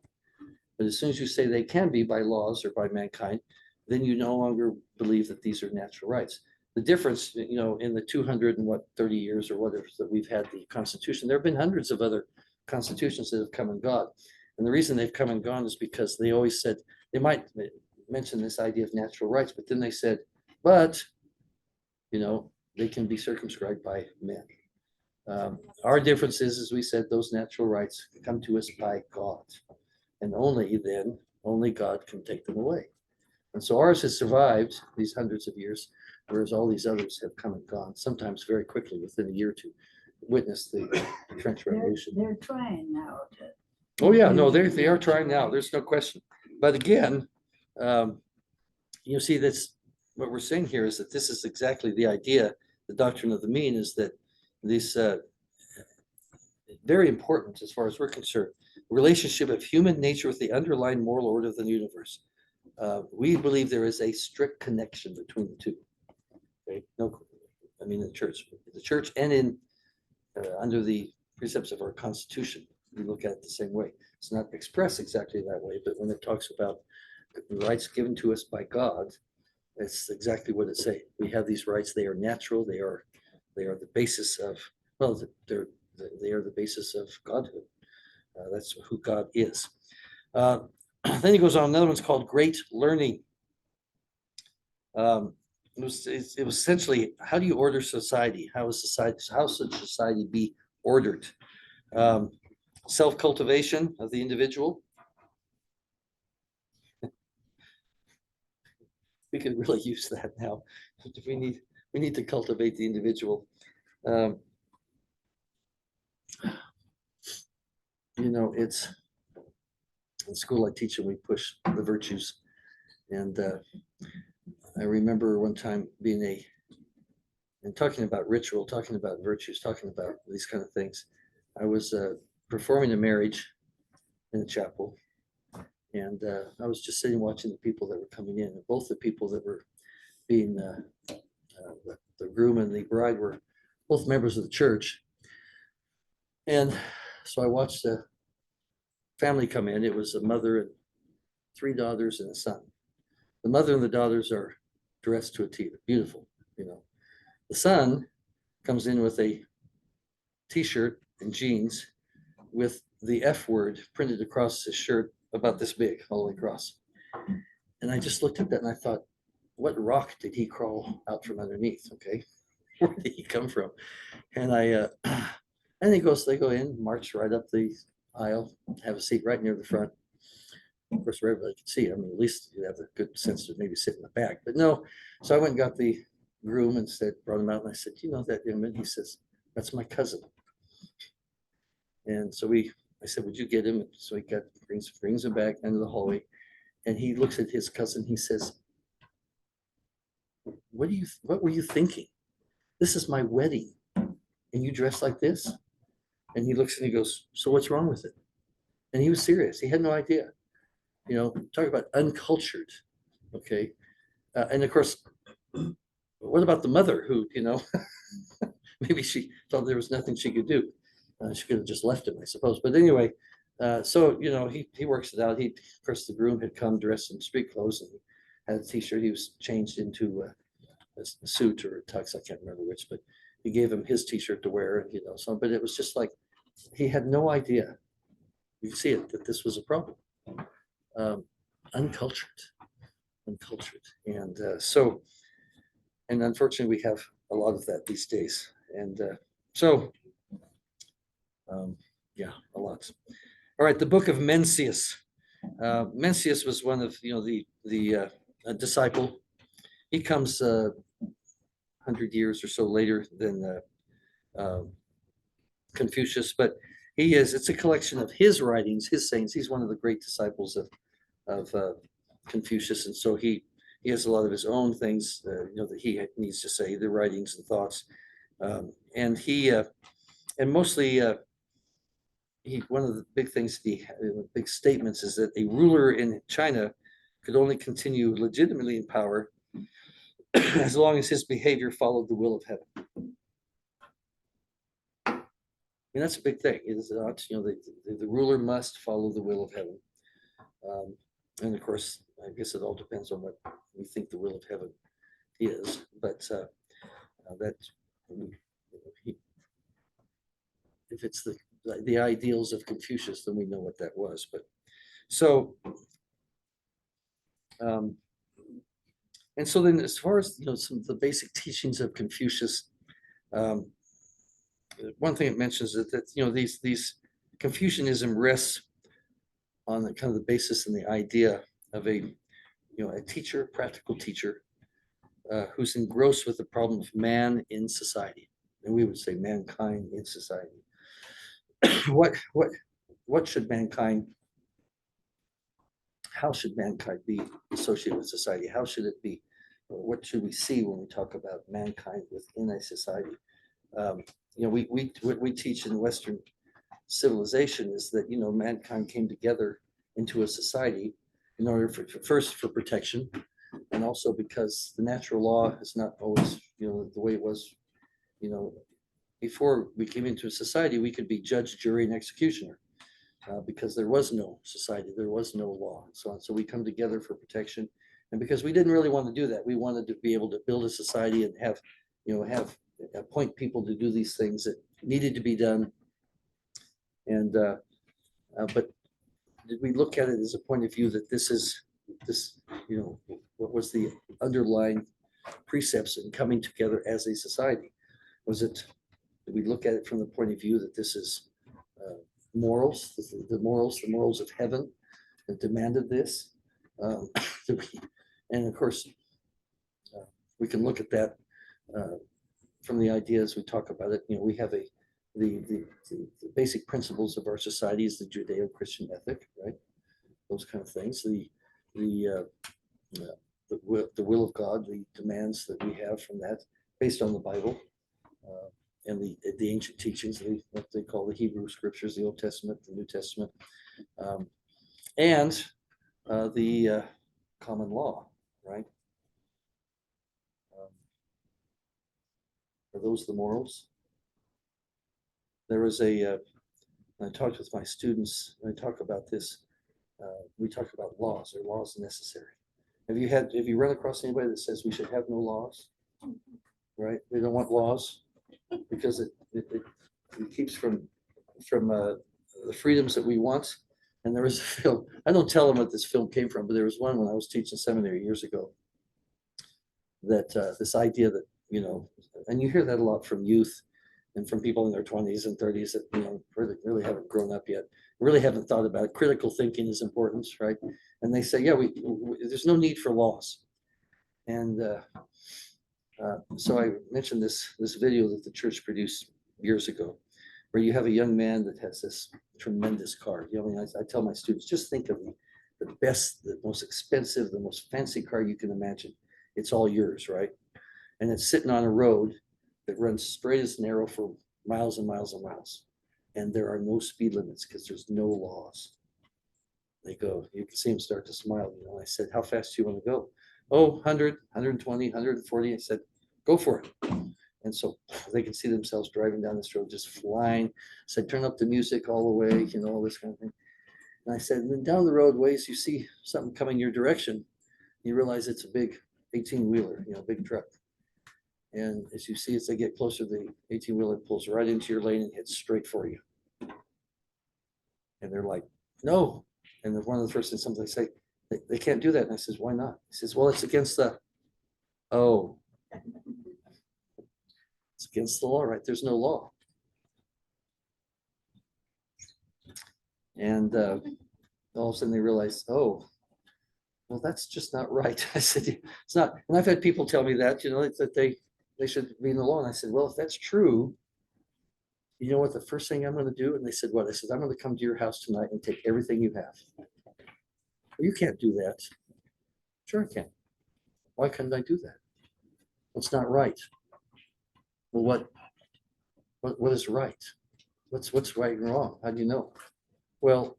But as soon as you say they can be by laws or by mankind, then you no longer believe that these are natural rights. The difference, in the 230 years or whatever that we've had the Constitution, there have been hundreds of other constitutions that have come and gone. And the reason they've come and gone is because they always said, they might mention this idea of natural rights, but then they said, but, they can be circumscribed by men. Our difference is, as we said, those natural rights come to us by God. And only God can take them away. And so ours has survived these hundreds of years, whereas all these others have come and gone, sometimes very quickly, within a year or two. Witness the French Revolution. They're trying now to. Oh yeah, no, they are trying now. There's no question. But again, see, that's what we're saying here, is that this is exactly the idea. The doctrine of the mean is that this very important as far as we're concerned. Relationship of human nature with the underlying moral order of the universe. We believe there is a strict connection between the two. Okay? No, I mean the church and in under the precepts of our Constitution. We look at it the same way. It's not expressed exactly that way, but when it talks about the rights given to us by God, it's exactly what it say. We have these rights. They are natural. They are the basis of, well, they are the basis of Godhood. That's who God is. Then he goes on. Another one's called Great Learning. It was essentially, how do you order society? How should society be ordered? Self-cultivation of the individual. We could really use that now. We need to cultivate the individual. It's in school I teach and we push the virtues. And I remember one time and talking about ritual, talking about virtues, talking about these kind of things. I was performing a marriage in the chapel, and I was just sitting watching the people that were coming in. And both the people that were being the groom and the bride were both members of the church. And so I watched the family come in. It was a mother and 3 daughters and a son. The mother and the daughters are dressed to a T. They're beautiful, The son comes in with a t-shirt and jeans with the F word printed across his shirt about this big all the way across. And I just looked at that and I thought, what rock did he crawl out from underneath? Okay. Where did he come from? And and they go in, march right up the aisle, have a seat right near the front. Of course, where everybody can see. I mean, at least you have a good sense to maybe sit in the back. But no, so I went and got the groom and brought him out, and I said, you know that young man? He says, that's my cousin. And so I said, would you get him? So he brings him back into the hallway, and he looks at his cousin. He says, what were you thinking? This is my wedding, and you dress like this? And he looks and he goes, so what's wrong with it? And he was serious. He had no idea. Talk about uncultured. Okay. And of course, what about the mother who, maybe she thought there was nothing she could do. She could have just left him, I suppose. But anyway, so, he works it out. Of course, the groom had come dressed in street clothes and had a t-shirt. He was changed into a suit or a tux. I can't remember which, but he gave him his t-shirt to wear, and, but it was just like, he had no idea. You see it, that this was a problem. Uncultured. And and unfortunately we have a lot of that these days. And yeah, a lot. All right, the book of Mencius. Mencius was one of, the disciple. He comes 100 years or so later than Confucius, but it's a collection of his writings, his sayings. He's one of the great disciples of Confucius, and so he has a lot of his own things, that he needs to say, the writings and thoughts, and mostly one of the big things big statements is that a ruler in China could only continue legitimately in power as long as his behavior followed the will of heaven. And that's a big thing. It is not, the ruler must follow the will of heaven. And of course, I guess it all depends on what we think the will of heaven is. But if it's the ideals of Confucius, then we know what that was. But so, and so then, as far as some of the basic teachings of Confucius, one thing it mentions is that these Confucianism rests on the kind of the basis and the idea of a teacher, practical teacher, who's engrossed with the problem of man in society, and we would say mankind in society. What should mankind? How should mankind be associated with society? How should it be? What should we see when we talk about mankind within a society? What we teach in Western civilization is that mankind came together into a society in order for protection, and also because the natural law is not always the way it was before we came into a society, we could be judge, jury, and executioner. Because there was no society, there was no law, and so on. So we come together for protection. And because we didn't really want to do that, we wanted to be able to build a society and have, appoint people to do these things that needed to be done. And, but did we look at it as a point of view that this, what was the underlying precepts in coming together as a society? Did we look at it from the point of view that this is morals, the morals of heaven that demanded this? And of course, we can look at that from the idea as we talk about it. We have the basic principles of our society is the Judeo-Christian ethic, right? Those kind of things. The will of God, the demands that we have from that, based on the Bible. And the ancient teachings, what they call the Hebrew scriptures, the Old Testament, the New Testament, and the common law, right? Are those the morals? There was I talked with my students, I talk about this, we talk about laws. Are laws necessary? Have you run across anybody that says we should have no laws? Right? They don't want laws because it keeps from the freedoms that we want. And there was a film, I don't tell them what this film came from, but there was one when I was teaching seminary years ago that this idea that, and you hear that a lot from youth and from people in their 20s and 30s that, really haven't grown up yet, really haven't thought about it. Critical thinking is important, right? And they say, yeah, there's no need for laws. And so I mentioned this video that the church produced years ago, where you have a young man that has this tremendous car. I tell my students, just think of the best, the most expensive, the most fancy car you can imagine. It's all yours, right? And it's sitting on a road that runs straight as narrow for miles and miles and miles. And there are no speed limits because there's no laws. They go, you can see them start to smile. I said, how fast do you want to go? Oh, 100, 120, 140. I said, go for it. And so they can see themselves driving down this road, just flying. I said, turn up the music all the way, all this kind of thing. And I said, and then down the roadways, you see something coming your direction. You realize it's a big 18-wheeler, big truck. And as you see, as they get closer, the 18-wheeler pulls right into your lane and hits straight for you. And they're like, no. And then one of the first things somebody say, they can't do that. And I says, why not? He says, well, it's against the it's against the law, right? There's no law. And all of a sudden they realize, oh, well, that's just not right. I said, it's not. And I've had people tell me that, that they should be in the law. And I said, well, if that's true, you know what the first thing I'm going to do? And they said, what? I said, I'm going to come to your house tonight and take everything you have. Well, you can't do that. Sure I can. Why couldn't I do that? It's not right. Well, what is right? What's right and wrong? How do you know? Well,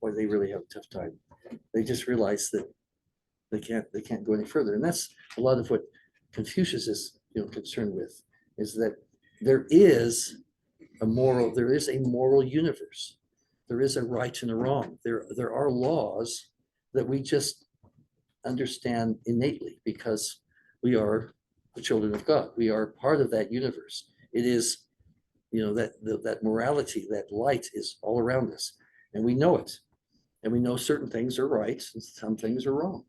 boy, they really have a tough time. They just realize that they can't go any further. And that's a lot of what Confucius is concerned with, is that there is a moral universe. There is a right and a wrong. There are laws that we just understand innately because we are the children of God. We are part of that universe. It is, that morality, that light is all around us, and we know it. And we know certain things are right and some things are wrong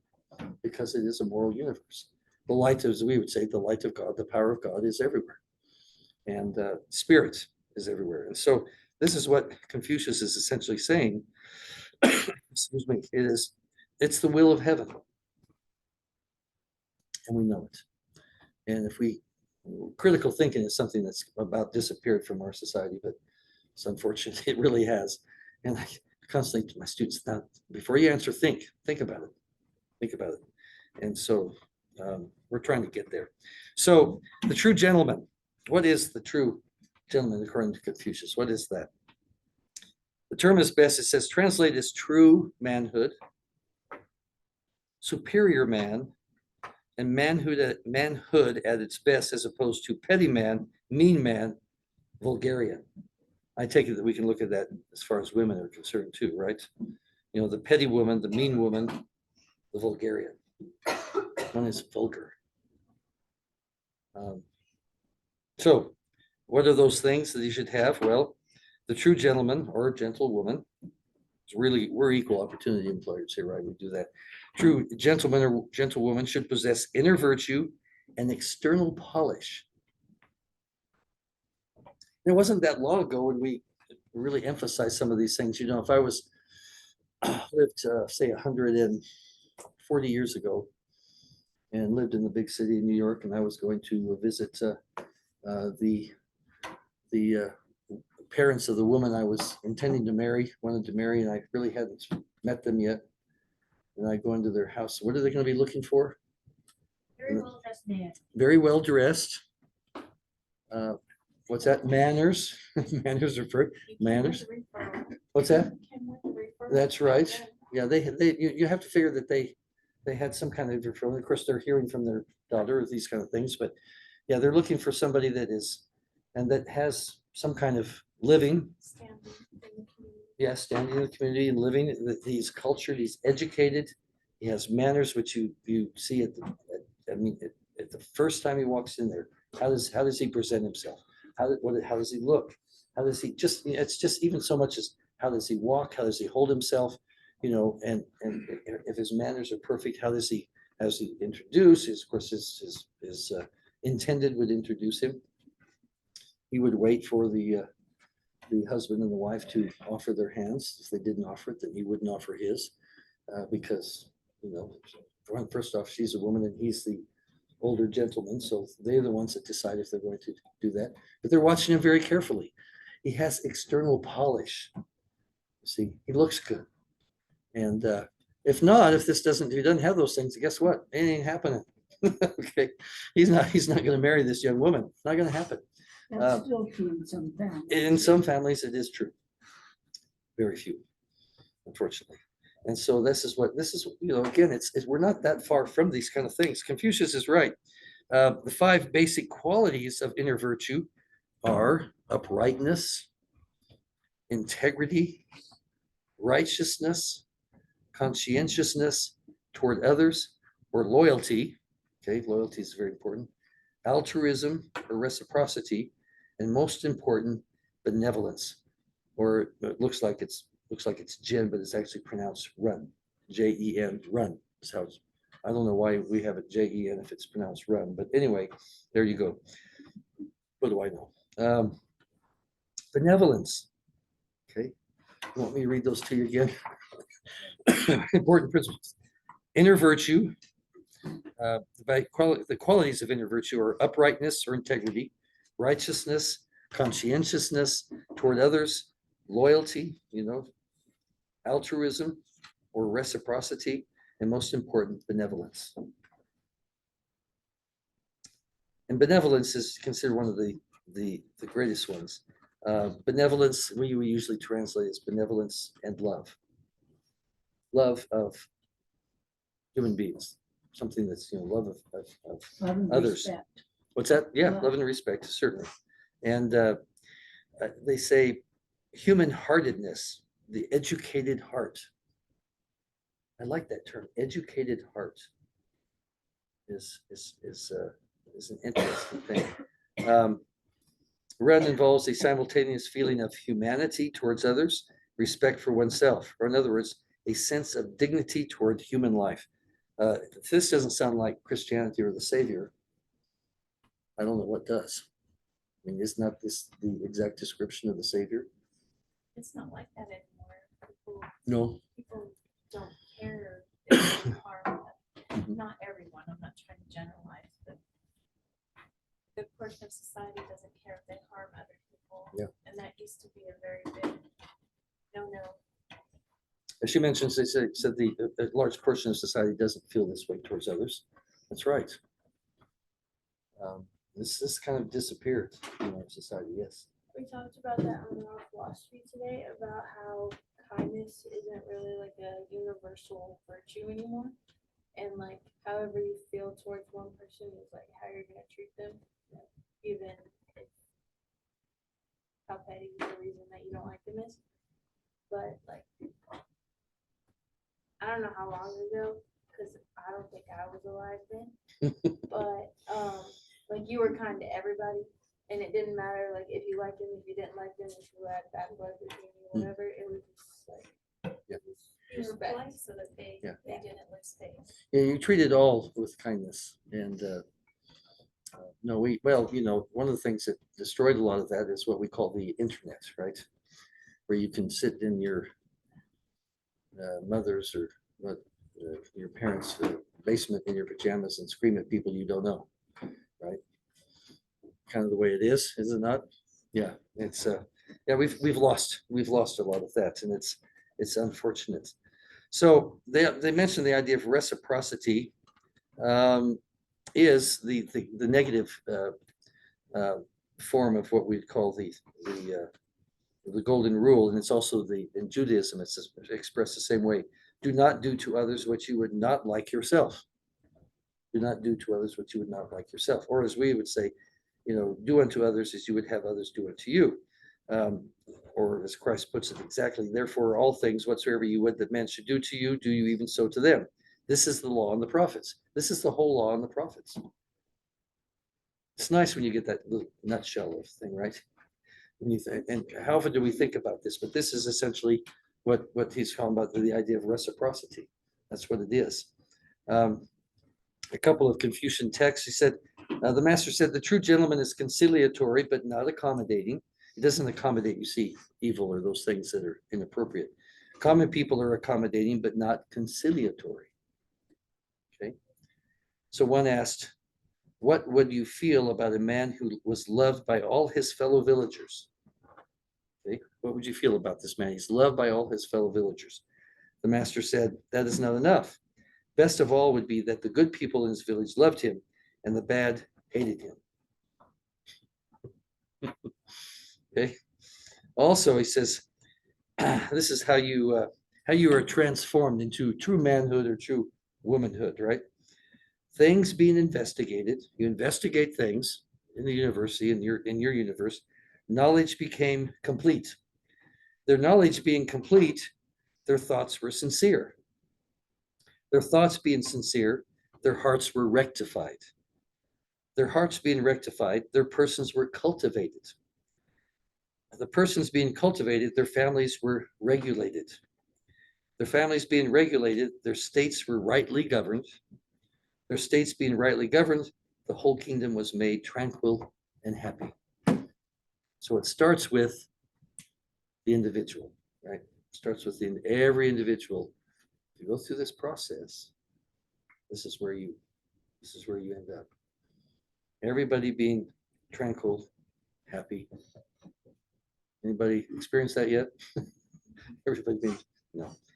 because it is a moral universe. The light, as we would say, the light of God, the power of God is everywhere. And spirit is everywhere. And so this is what Confucius is essentially saying. Excuse me, it's the will of heaven. And we know it. And critical thinking is something that's about disappeared from our society, but it's unfortunate, it really has. And I constantly to my students, now, before you answer, think about it. Think about it. And so we're trying to get there. So the true gentleman, what is the true gentleman according to Confucius? What is that? The term is best, it says, translated as true manhood, superior man, and manhood at its best, as opposed to petty man Mean man, vulgarian. I take it that we can look at that as far as women are concerned too, right? You know, the petty woman, the mean woman, the vulgarian. One is vulgar. So what are those things that you should have? Well, the true gentleman or gentlewoman. It's really, we're equal opportunity employers here, right? We do that. True gentleman or gentlewoman should possess inner virtue and external polish. It wasn't that long ago when we really emphasized some of these things. You know, if I was lived, say, 140 years ago and lived in the big city of New York, and I was going to visit the parents of the woman I was intending to marry, wanted to marry, and I really hadn't met them yet. And I go into their house. What are they going to be looking for? Very well dressed man. Very well dressed. What's that? Manners. Manners are for manners. What's that? That's right. Yeah, you have to figure that they had some kind of referral. Of course, they're hearing from their daughter these kind of things, but yeah, they're looking for somebody that is and that has some kind of living. Yeah, standing in the community and living. He's cultured. He's educated. He has manners, which you see at the first time he walks in there. How does he present himself? How does he look? How does he just? It's just even so much as how does he walk? How does he hold himself? You know, and if his manners are perfect, how does he introduce? Of course, his intended would introduce him. He would wait for the husband and the wife to offer their hands. If they didn't offer it, then he wouldn't offer his, because you know, first off, she's a woman and he's the older gentleman, so they're the ones that decide if they're going to do that. But they're watching him very carefully. He has external polish. See, he looks good. And if he doesn't have those things, guess what? It ain't happening. Okay, he's not going to marry this young woman. It's not going to happen. That's still true in some families. In some families, it is true. Very few, unfortunately. And so this is, you know, again, we're not that far from these kind of things. Confucius is right. The 5 basic qualities of inner virtue are uprightness, integrity, righteousness, conscientiousness toward others, or loyalty. Okay, loyalty is very important. Altruism or reciprocity, and most important, benevolence. Or it looks like it's Jen, but it's actually pronounced run. Jen, run. That's how it's, I don't know why we have it Jen if it's pronounced run, but anyway, there you go. What do I know? Benevolence. Okay, you want me to read those to you again? Important principles. Inner virtue. The qualities of inner virtue are uprightness or integrity, righteousness, conscientiousness toward others, loyalty, you know, altruism or reciprocity, and most important, benevolence. And benevolence is considered one of the greatest ones. Benevolence, we usually translate as benevolence and love. Love of human beings, something that's, you know, love of Love and others. respect. What's that? Yeah, Love. love and respect, certainly. And they say human-heartedness, the educated heart. I like that term, educated heart is an interesting thing. Run involves a simultaneous feeling of humanity towards others, respect for oneself, or in other words, a sense of dignity toward human life. If this doesn't sound like Christianity or the Savior, I don't know what does. I mean, isn't that this the exact description of the Savior? It's not like that anymore. No. People don't care if they harm them. Mhm. Not everyone, I'm not trying to generalize, but a good portion of society doesn't care if they harm other people. Yeah. And that used to be a very big no. As she mentions, they said a large portion of society doesn't feel this way towards others. That's right. This kind of disappeared in our society, yes. We talked about that on our philosophy today, about how kindness isn't really like a universal virtue anymore. And like however you feel towards one person is like how you're gonna treat them, even if how petty the reason that you don't like them is. But like, I don't know how long ago, because I don't think I was alive then. But like you were kind to everybody, and it didn't matter like if you liked them, if you didn't like them, if you had bad blood between you, whatever. It was just like Yeah. you were polite. so that they Yeah. didn't lose face. Yeah, you treat it all with kindness and, no, well, one of the things that destroyed a lot of that is what we call the internet, right? Where you can sit in your mother's or your parents' basement in your pajamas and scream at people you don't know, right? Kind of the way it is it not? Yeah, it's yeah, we've lost a lot of that, and it's unfortunate. So they mentioned the idea of reciprocity is the negative form of what we'd call the golden rule, and it's also in Judaism it's expressed the same way. Do not do to others what you would not like yourself. Do not do to others what you would not like yourself, or as we would say, do unto others as you would have others do unto you. Or as Christ puts it exactly, therefore all things whatsoever you would that men should do to you, do you even so to them. This is the law and the prophets. This is the whole law and the prophets. It's nice when you get that little nutshell of thing, right? When you think, and how often do we think about this? But this is essentially what he's talking about, the idea of reciprocity. That's what it is. A couple of Confucian texts. He said, the master said, the true gentleman is conciliatory, but not accommodating. It doesn't accommodate, you see, evil or those things that are inappropriate. Common people are accommodating, but not conciliatory. Okay. So one asked, what would you feel about a man who was loved by all his fellow villagers? Okay. What would you feel about this man? He's loved by all his fellow villagers. The master said, that is not enough. Best of all would be that the good people in his village loved him and the bad hated him. Okay. Also, he says, this is how you are transformed into true manhood or true womanhood, right? Things being investigated, you investigate things in the university, in your universe, knowledge became complete. Their knowledge being complete, their thoughts were sincere. Their thoughts being sincere, their hearts were rectified. Their hearts being rectified, their persons were cultivated. The persons being cultivated, their families were regulated. Their families being regulated, their states were rightly governed. Their states being rightly governed, the whole kingdom was made tranquil and happy. So it starts with the individual, right? It starts with every individual. If you go through this process, this is where you end up. Everybody being tranquil, happy. Anybody experienced that yet? Everybody being,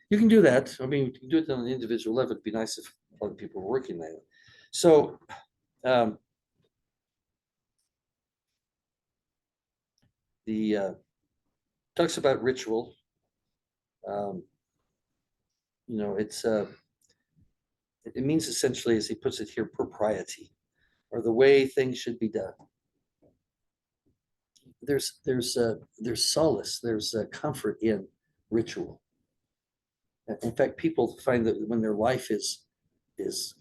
you can do that. I mean, you can do it on an individual level. It'd be nice if other people were working that. So, talks about ritual. It means essentially, as he puts it here, propriety, or the way things should be done. There's solace, there's comfort in ritual. In fact, people find that when their life is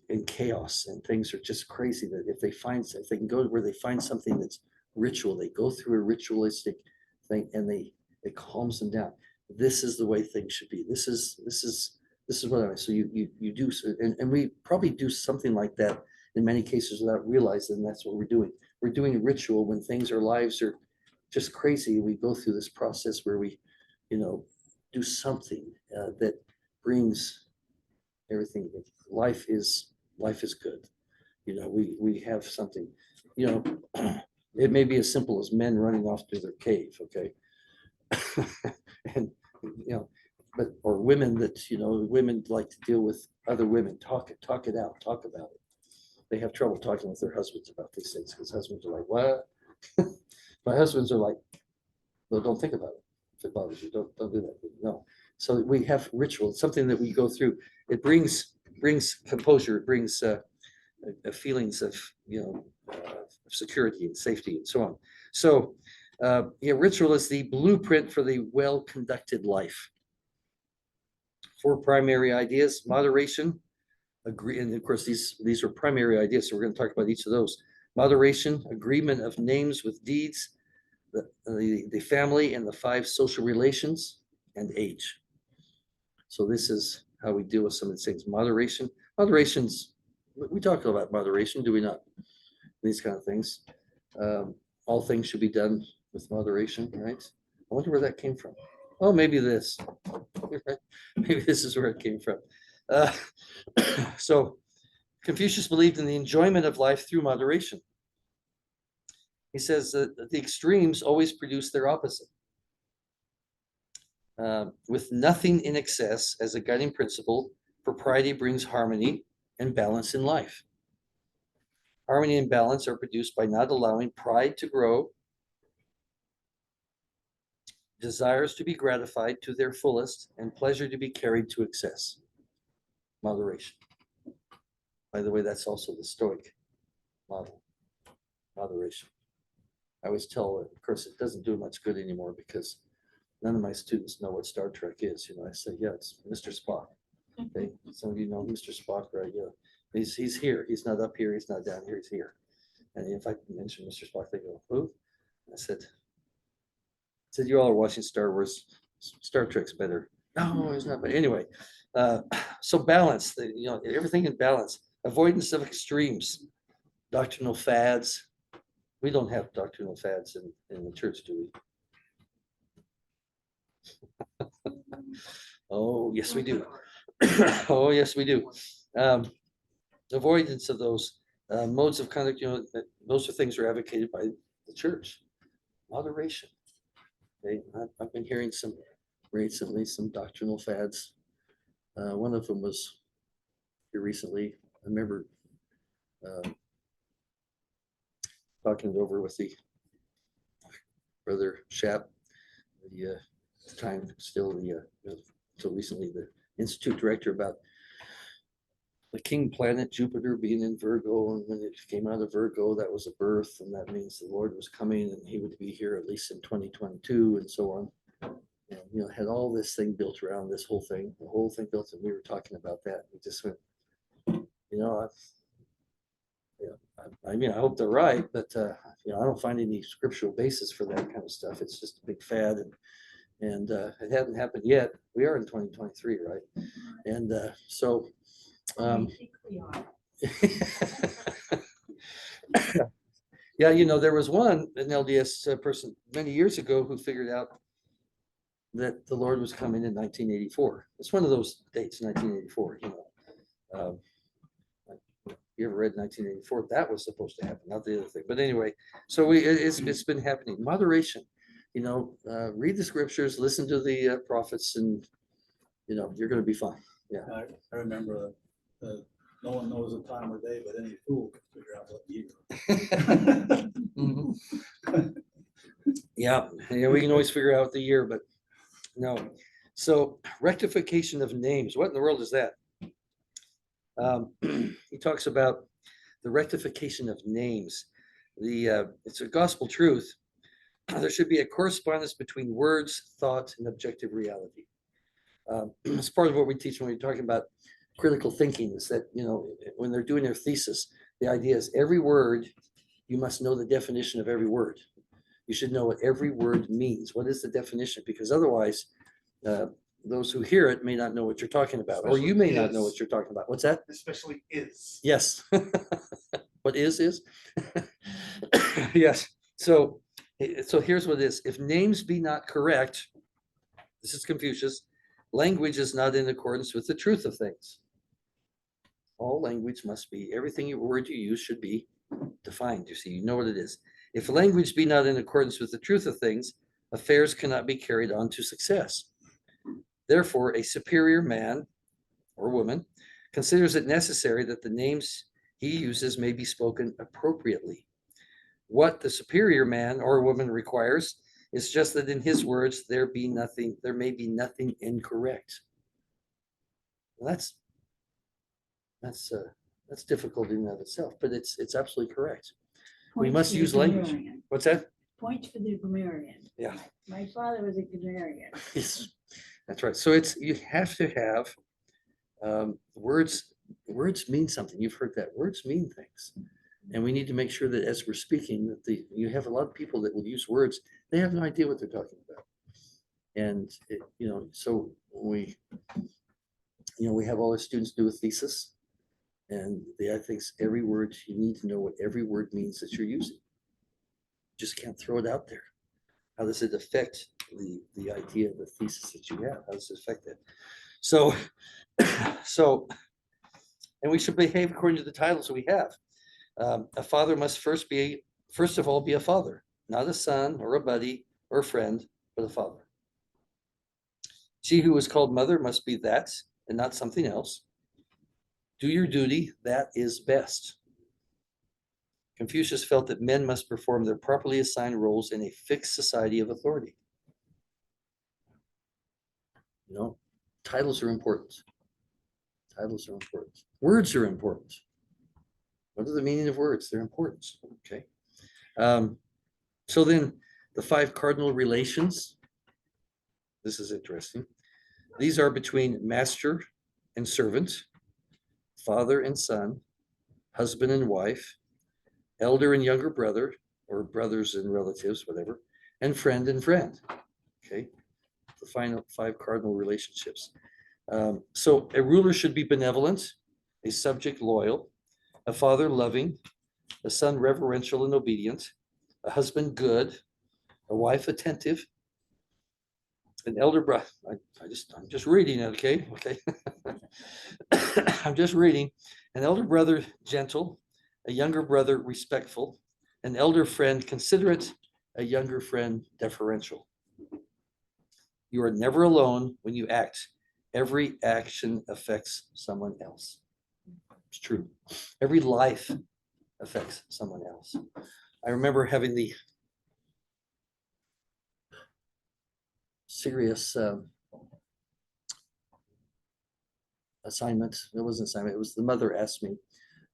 in chaos and things are just crazy, that if they can go where they find something that's ritual, they go through a ritualistic thing and it calms them down. This is the way things should be. This is what I mean. So you do, and we probably do something like that in many cases without realizing that's what we're doing. We're doing ritual when our lives are just crazy. We go through this process where we, do something that brings everything. Life is good. We have something. It may be as simple as men running off to their cave. Okay, and or women that women like to deal with other women. Talk it out. Talk about it. They have trouble talking with their husbands about these things because husbands are like, what? My husbands are like, well, don't think about it. If it bothers you, don't do that. No. So we have ritual, something that we go through. It brings composure. It brings feelings of security and safety and so on. So Yeah, ritual is the blueprint for the well-conducted life. 4 primary ideas: moderation, agree, and of course, these are primary ideas, so we're going to talk about each of those. Moderation, agreement of names with deeds, the family and the 5 social relations, and age. So this is how we deal with some of these things. Moderations, we talk about moderation, do we not? These kind of things. All things should be done with moderation, right? I wonder where that came from. Oh, maybe this. Maybe this is where it came from. Uh, So Confucius believed in the enjoyment of life through moderation. He says that the extremes always produce their opposite. With nothing in excess as a guiding principle, propriety brings harmony and balance in life. Harmony and balance are produced by not allowing pride to grow, desires to be gratified to their fullest, and pleasure to be carried to excess. Moderation. By the way, that's also the Stoic model, moderation. I always tell, of course, it doesn't do much good anymore because none of my students know what Star Trek is. You know, I say, yeah, it's Mr. Spock. Okay, some of you know Mr. Spock, right? Yeah, he's here. He's not up here. He's not down here. He's here. And if I mention Mr. Spock, they go, who? I said, you all are watching Star Wars. Star Trek's better. No, it's not. But anyway, so balance. Everything in balance. Avoidance of extremes, doctrinal fads. We don't have doctrinal fads in the church, do we? Oh, yes, we do. Oh, yes, we do. Avoidance of those modes of conduct, those are things that are advocated by the church. Moderation. Okay, I've been hearing recently some doctrinal fads. One of them was here recently. I remember talking it over with the brother Shap, the time still until recently the institute director, about the king planet Jupiter being in Virgo, and when it came out of Virgo, that was a birth, and that means the Lord was coming, and he would be here at least in 2022, and so on. And, had all this thing built around this whole thing, the whole thing built, and we were talking about that. We just went, I hope they're right, but I don't find any scriptural basis for that kind of stuff. It's just a big fad, and it hasn't happened yet. We are in 2023, right? And so. Yeah, there was an LDS person many years ago who figured out that the Lord was coming in 1984. It's one of those dates, 1984. You ever read 1984? That was supposed to happen, not the other thing. But anyway, so it's been happening. Moderation. Read the scriptures, listen to the prophets, and you're going to be fine. Yeah. I remember no one knows the time or day, but any fool can figure out what year. Mhm. Yeah, we can always figure out the year, but no. So rectification of names. What in the world is that? He talks about the rectification of names. It's a gospel truth. There should be a correspondence between words, thought, and objective reality. It's part of what we teach when we're talking about critical thinking, is that, when they're doing their thesis, the idea is every word, you must know the definition of every word. You should know what every word means. What is the definition? Because otherwise, those who hear it may not know what you're talking about, or you may not know what you're talking about. What's that? Especially is. Yes. What is? Yes. So here's what it is. If names be not correct, this is Confucius, language is not in accordance with the truth of things. All language must be, word you use should be defined. You know what it is. If language be not in accordance with the truth of things, affairs cannot be carried on to success. Therefore, a superior man or woman considers it necessary that the names he uses may be spoken appropriately. What the superior man or woman requires is just that in his words there may be nothing incorrect. Well, that's difficult in and of itself, but it's absolutely correct. We must use language. What's that? Points for the grammarian. Yeah. My father was a grammarian. Yes, that's right. So it's, you have to have words, words mean something. You've heard that. Words mean things. And we need to make sure that as we're speaking, that you have a lot of people that will use words, they have no idea what they're talking about. And, so we have all our students do a thesis. And I think every word, you need to know what every word means that you're using. Just can't throw it out there. How does it affect the idea of the thesis that you have? How does it affect that? So, and we should behave according to the titles that we have. A father must first of all be a father, not a son or a buddy or a friend, but a father. She who is called mother must be that and not something else. Do your duty, that is best. Confucius felt that men must perform their properly assigned roles in a fixed society of authority. Titles are important. Titles are important. Words are important. What are the meaning of words? They're important. Okay. So then the 5 cardinal relations. This is interesting. These are between master and servant, father and son, husband and wife, elder and younger brother, or brothers and relatives, whatever, and friend and friend. Okay. The final 5 cardinal relationships. So a ruler should be benevolent, a subject loyal, a father loving, a son reverential and obedient, a husband good, a wife attentive, an elder brother. I'm just reading it, okay? Okay. I'm just reading. An elder brother gentle, a younger brother respectful, an elder friend considerate, a younger friend deferential. You are never alone when you act. Every action affects someone else. It's true. Every life affects someone else. I remember having the serious assignment. It wasn't assignment. It was the mother asked me.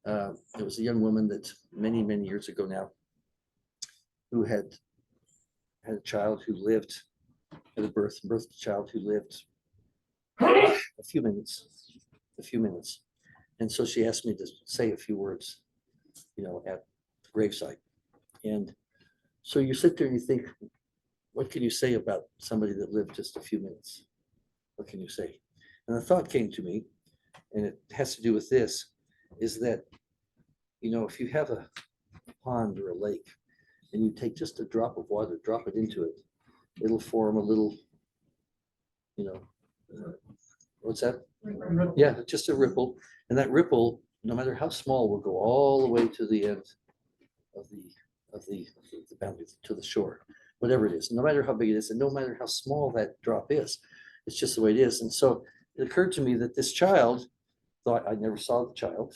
It was a young woman that many, many years ago now, who had a child who lived at a birthed a child who lived a few minutes. And so she asked me to say a few words, at the gravesite. And so you sit there and you think, what can you say about somebody that lived just a few minutes? What can you say? And the thought came to me, and it has to do with this, is that, if you have a pond or a lake and you take just a drop of water, drop it into it, it'll form a little, what's that? Yeah, just a ripple. And that ripple, no matter how small, will go all the way to the end of the boundary, to the shore, whatever it is, no matter how big it is, and no matter how small that drop is, it's just the way it is. And so it occurred to me that this child thought, I never saw the child,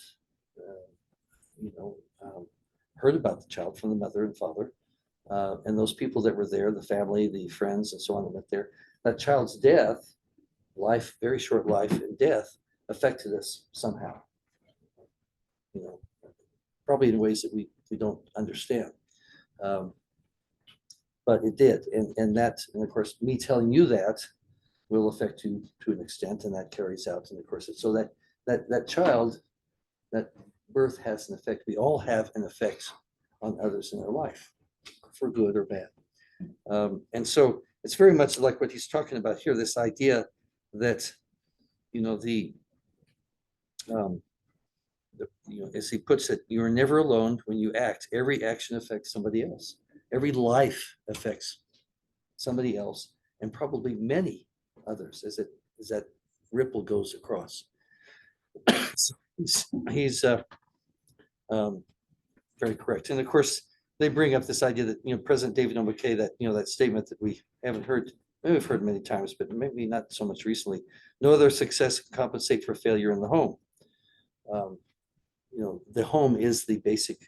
heard about the child from the mother and father, and those people that were there, the family, the friends, and so on that went there. That child's death, life, very short life and death, affected us somehow. Probably in ways that we don't understand. But it did. And of course, me telling you that will affect you to an extent, and that carries out in the course. So that child, that birth has an effect. We all have an effect on others in our life, for good or bad. And so it's very much like what he's talking about here, this idea that, as he puts it, you are never alone when you act. Every action affects somebody else. Every life affects somebody else, and probably many others as that ripple goes across. So he's very correct. And of course, they bring up this idea that, President David O. McKay, that, that statement that we haven't heard, maybe we've heard many times, but maybe not so much recently. No other success can compensate for failure in the home. The home is the basic,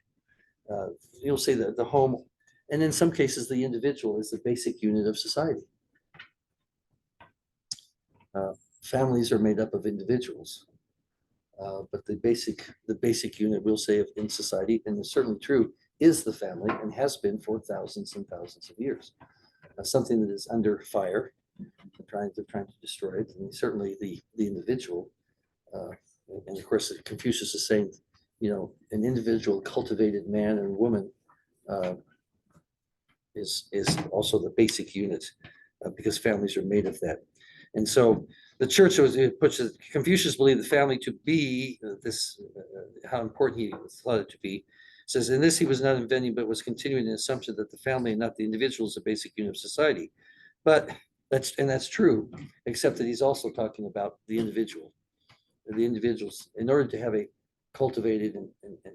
you'll say that the home, and in some cases, the individual is the basic unit of society. Families are made up of individuals. But the basic unit, we'll say, in society, and it's certainly true is the family and has been for thousands and thousands of years. Something that is under fire, trying to destroy it, and certainly the individual. And of course, Confucius is saying, an individual cultivated man and woman is also the basic unit, because families are made of that. And so the church puts Confucius believed the family to be how important he thought it to be. Says in this he was not inventing, but was continuing an assumption that the family and not the individual is the basic unit of society. But that's true, except that he's also talking about the individual. The individuals, in order to have a cultivated and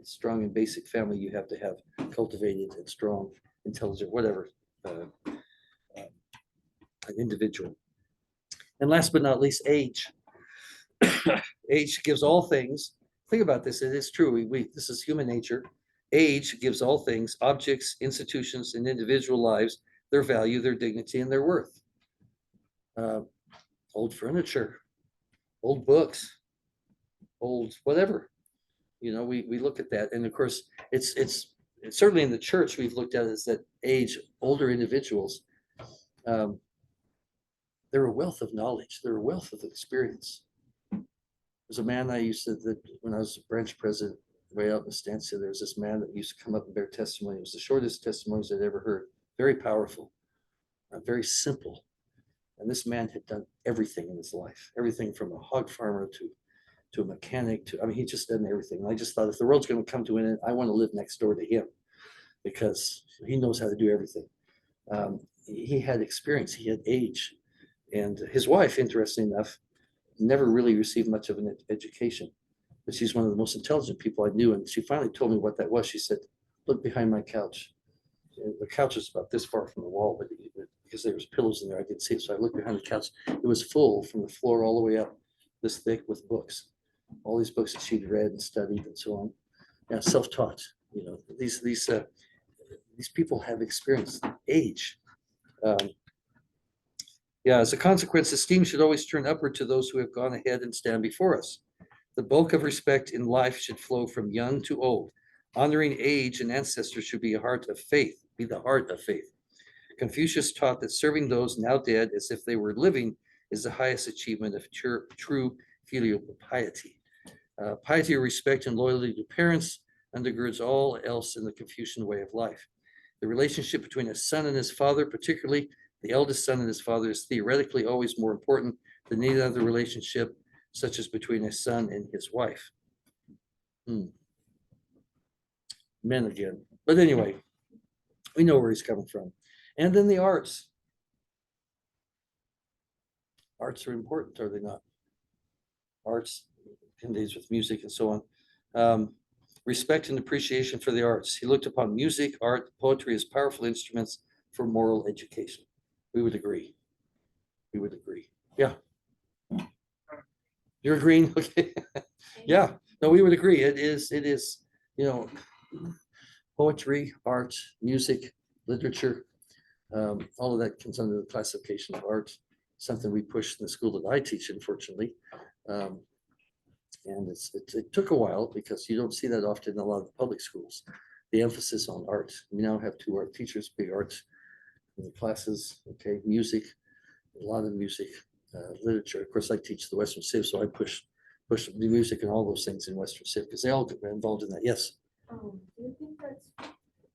strong and basic family, you have to have cultivated and strong, intelligent, whatever, an individual. And last but not least, age. Age gives all things. Think about this. It is true. This is human nature. Age gives all things, objects, institutions, and individual lives, their value, their dignity, and their worth. Old furniture, old books, old whatever. We look at that. And of course, it's certainly in the church, we've looked at it as that age, older individuals, they're a wealth of knowledge. They're a wealth of experience. There's a man I used to, that when I was branch president, way out in Estancia, there was this man that used to come up and bear testimony. It was the shortest testimonies I'd ever heard. Very powerful, very simple. And this man had done everything in his life, everything from a hog farmer to a mechanic he just done everything. And I just thought, if the world's going to come to an end, I want to live next door to him, because he knows how to do everything. He had experience, he had age. And his wife, interesting enough, never really received much of an education, but she's one of the most intelligent people I knew. And she finally told me what that was. She said, look behind my couch. And the couch was about this far from the wall, but because there was pillows in there, I didn't see it. So I looked behind the couch. It was full from the floor all the way up, this thick, with books. All these books that she'd read and studied and so on. Yeah, self-taught. These people have experience, age. As a consequence, esteem should always turn upward to those who have gone ahead and stand before us. The bulk of respect in life should flow from young to old. Honoring age and ancestors should be the heart of faith. Confucius taught that serving those now dead as if they were living is the highest achievement of true filial piety. Piety, respect, and loyalty to parents undergirds all else in the Confucian way of life. The relationship between a son and his father, particularly the eldest son and his father, is theoretically always more important than any other relationship, such as between a son and his wife. Men again. But anyway, we know where he's coming from. And then the arts. Arts are important, are they not? Arts, contains with music and so on. Respect and appreciation for the arts. He looked upon music, art, poetry as powerful instruments for moral education. We would agree. Yeah. You're agreeing? Okay. Yeah. No, we would agree. It is, poetry, art, music, literature, all of that comes under the classification of art, something we push in the school that I teach, unfortunately. And it took a while, because you don't see that often in a lot of the public schools, the emphasis on art. We now have 2 art teachers, big arts in the classes, okay, music, a lot of music, literature. Of course, I teach the Western Civ, so I push the music and all those things in Western Civ, because they all get involved in that. Yes? Do you think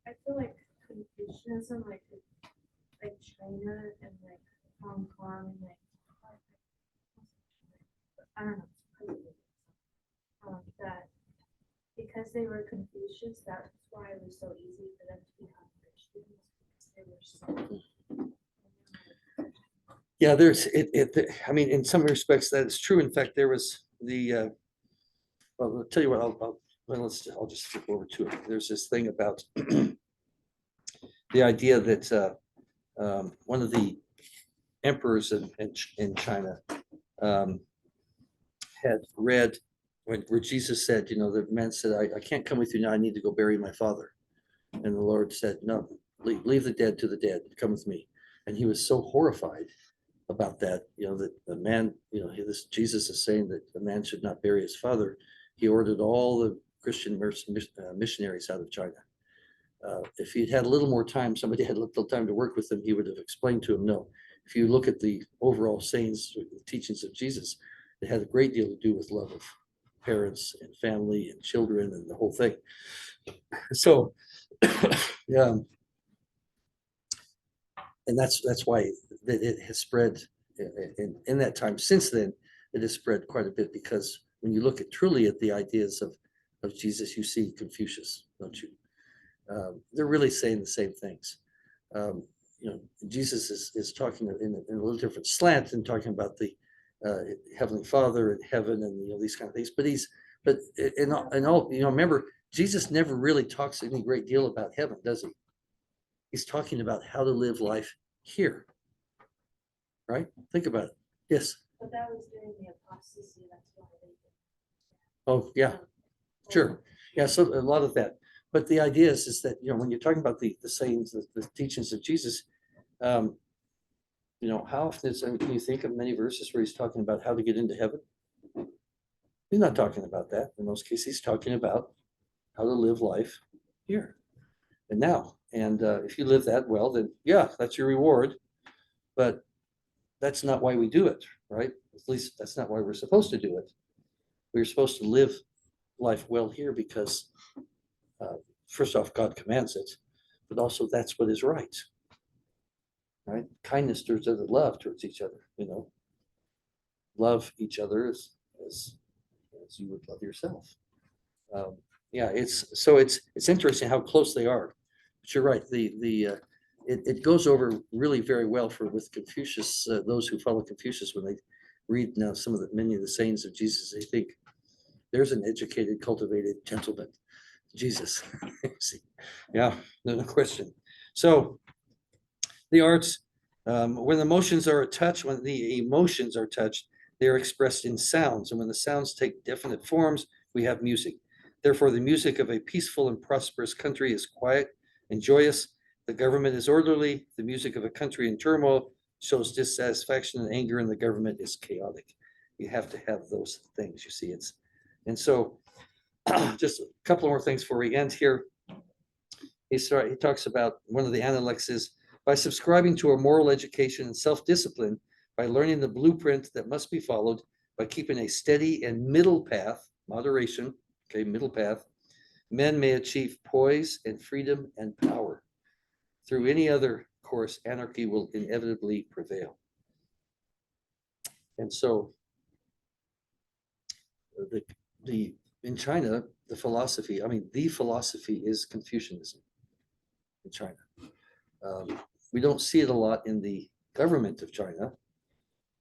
I feel like Confucianism, like China and like Hong Kong and I don't know, that because they were Confucius, that's why it was so easy for them to become Christians, because they were so. Yeah, in some respects that is true. In fact, there was well, I'll tell you what, I'll just skip over to it. There's this thing about the idea that one of the emperors in China had read where Jesus said, the man said, I can't come with you now, I need to go bury my father. And the Lord said, no, leave the dead to the dead, come with me. And he was so horrified about that, that the man, this Jesus is saying that the man should not bury his father. He ordered all the Christian missionaries out of China. If he'd had a little more time, somebody had a little time to work with him, he would have explained to him, no. If you look at the overall sayings, the teachings of Jesus, it had a great deal to do with love of parents and family and children and the whole thing. So, yeah. And that's why it has spread in that time. Since then, it has spread quite a bit, because when you look at truly at the ideas of Jesus, you see Confucius, don't you? They're really saying the same things. Jesus is talking in a little different slant and talking about the Heavenly Father and heaven and these kind of things. But in all, remember, Jesus never really talks any great deal about heaven, does he? He's talking about how to live life here. Right? Think about it. Yes. But that was during the apostasy, that's why they did. Oh, yeah, sure. Yeah, so a lot of that. But the idea is that, when you're talking about the sayings, the teachings of Jesus, how often can you think of many verses where he's talking about how to get into heaven? He's not talking about that. In most cases, he's talking about how to live life here and now. And if you live that well, then yeah, that's your reward. But that's not why we do it, right? At least that's not why we're supposed to do it. We're supposed to live life well here because, first off, God commands it, but also that's what is right. Right? Kindness towards other, love towards each other. Love each other as you would love yourself. It's interesting how close they are. But you're right. It goes over really very well with Confucius. Those who follow Confucius, when they read now many of the sayings of Jesus, they think there's an educated, cultivated gentleman, Jesus. Yeah, no question. So the arts, when the emotions are touched, they are expressed in sounds, and when the sounds take definite forms, we have music. Therefore, the music of a peaceful and prosperous country is quiet and joyous. The government is orderly. The music of a country in turmoil shows dissatisfaction and anger, and the government is chaotic. You have to have those things. You see, and so just a couple more things before we end here. He talks about one of the Analects is, by subscribing to a moral education and self-discipline, by learning the blueprint that must be followed, by keeping a steady and middle path, moderation, middle path, men may achieve poise and freedom and power. Through any other course, anarchy will inevitably prevail. And so in China, the philosophy is Confucianism in China. We don't see it a lot in the government of China,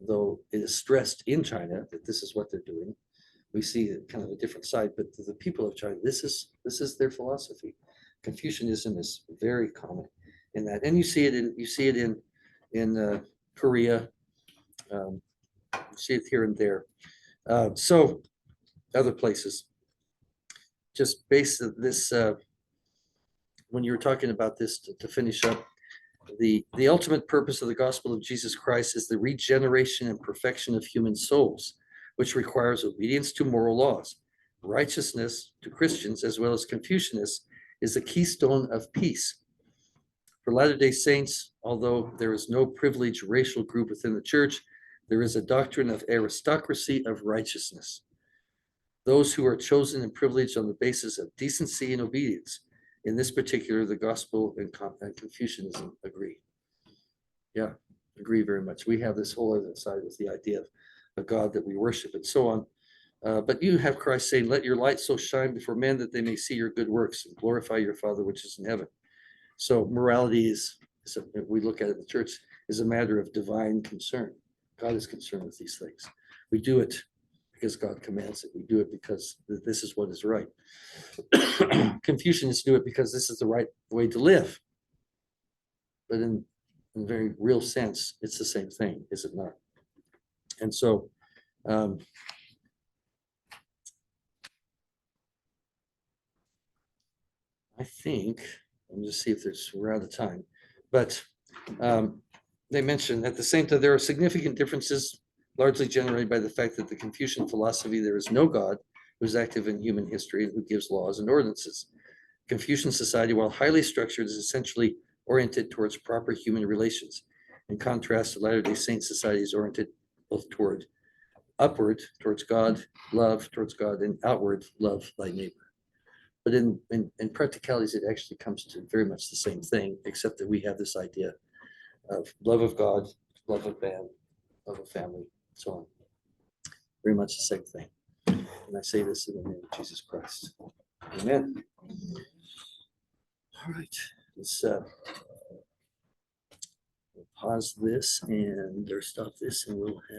though it is stressed in China that this is what they're doing. We see it kind of a different side, but the people of China, this is their philosophy. Confucianism is very common in that, and you see it in Korea. You see it here and there. So other places. Just based on this, when you were talking about this, to finish up, the ultimate purpose of the gospel of Jesus Christ is the regeneration and perfection of human souls, which requires obedience to moral laws. Righteousness to Christians, as well as Confucianists, is the keystone of peace. For Latter-day Saints, although there is no privileged racial group within the church, there is a doctrine of aristocracy of righteousness. Those who are chosen and privileged on the basis of decency and obedience. In this particular, the gospel and Confucianism agree. Yeah, agree very much. We have this whole other side with the idea of a God that we worship and so on. But you have Christ saying, let your light so shine before men that they may see your good works and glorify your Father which is in heaven. So morality we look at it in the church, is a matter of divine concern. God is concerned with these things. We do it because God commands it. We do it because this is what is right. Confucianists do it because this is the right way to live. But in very real sense, it's the same thing, is it not? And so I think, let me just see if we're out of time, but they mentioned at the same time, there are significant differences largely generated by the fact that the Confucian philosophy, there is no God who is active in human history and who gives laws and ordinances. Confucian society, while highly structured, is essentially oriented towards proper human relations. In contrast, the Latter-day Saint society is oriented both toward upward, towards God, love towards God, and outward, love thy neighbor. But in practicalities, it actually comes to very much the same thing, except that we have this idea of love of God, love of man, love of family, so on. Very much the same thing. And I say this in the name of Jesus Christ. Amen. All right, let's we'll pause this and or stop this, and we'll have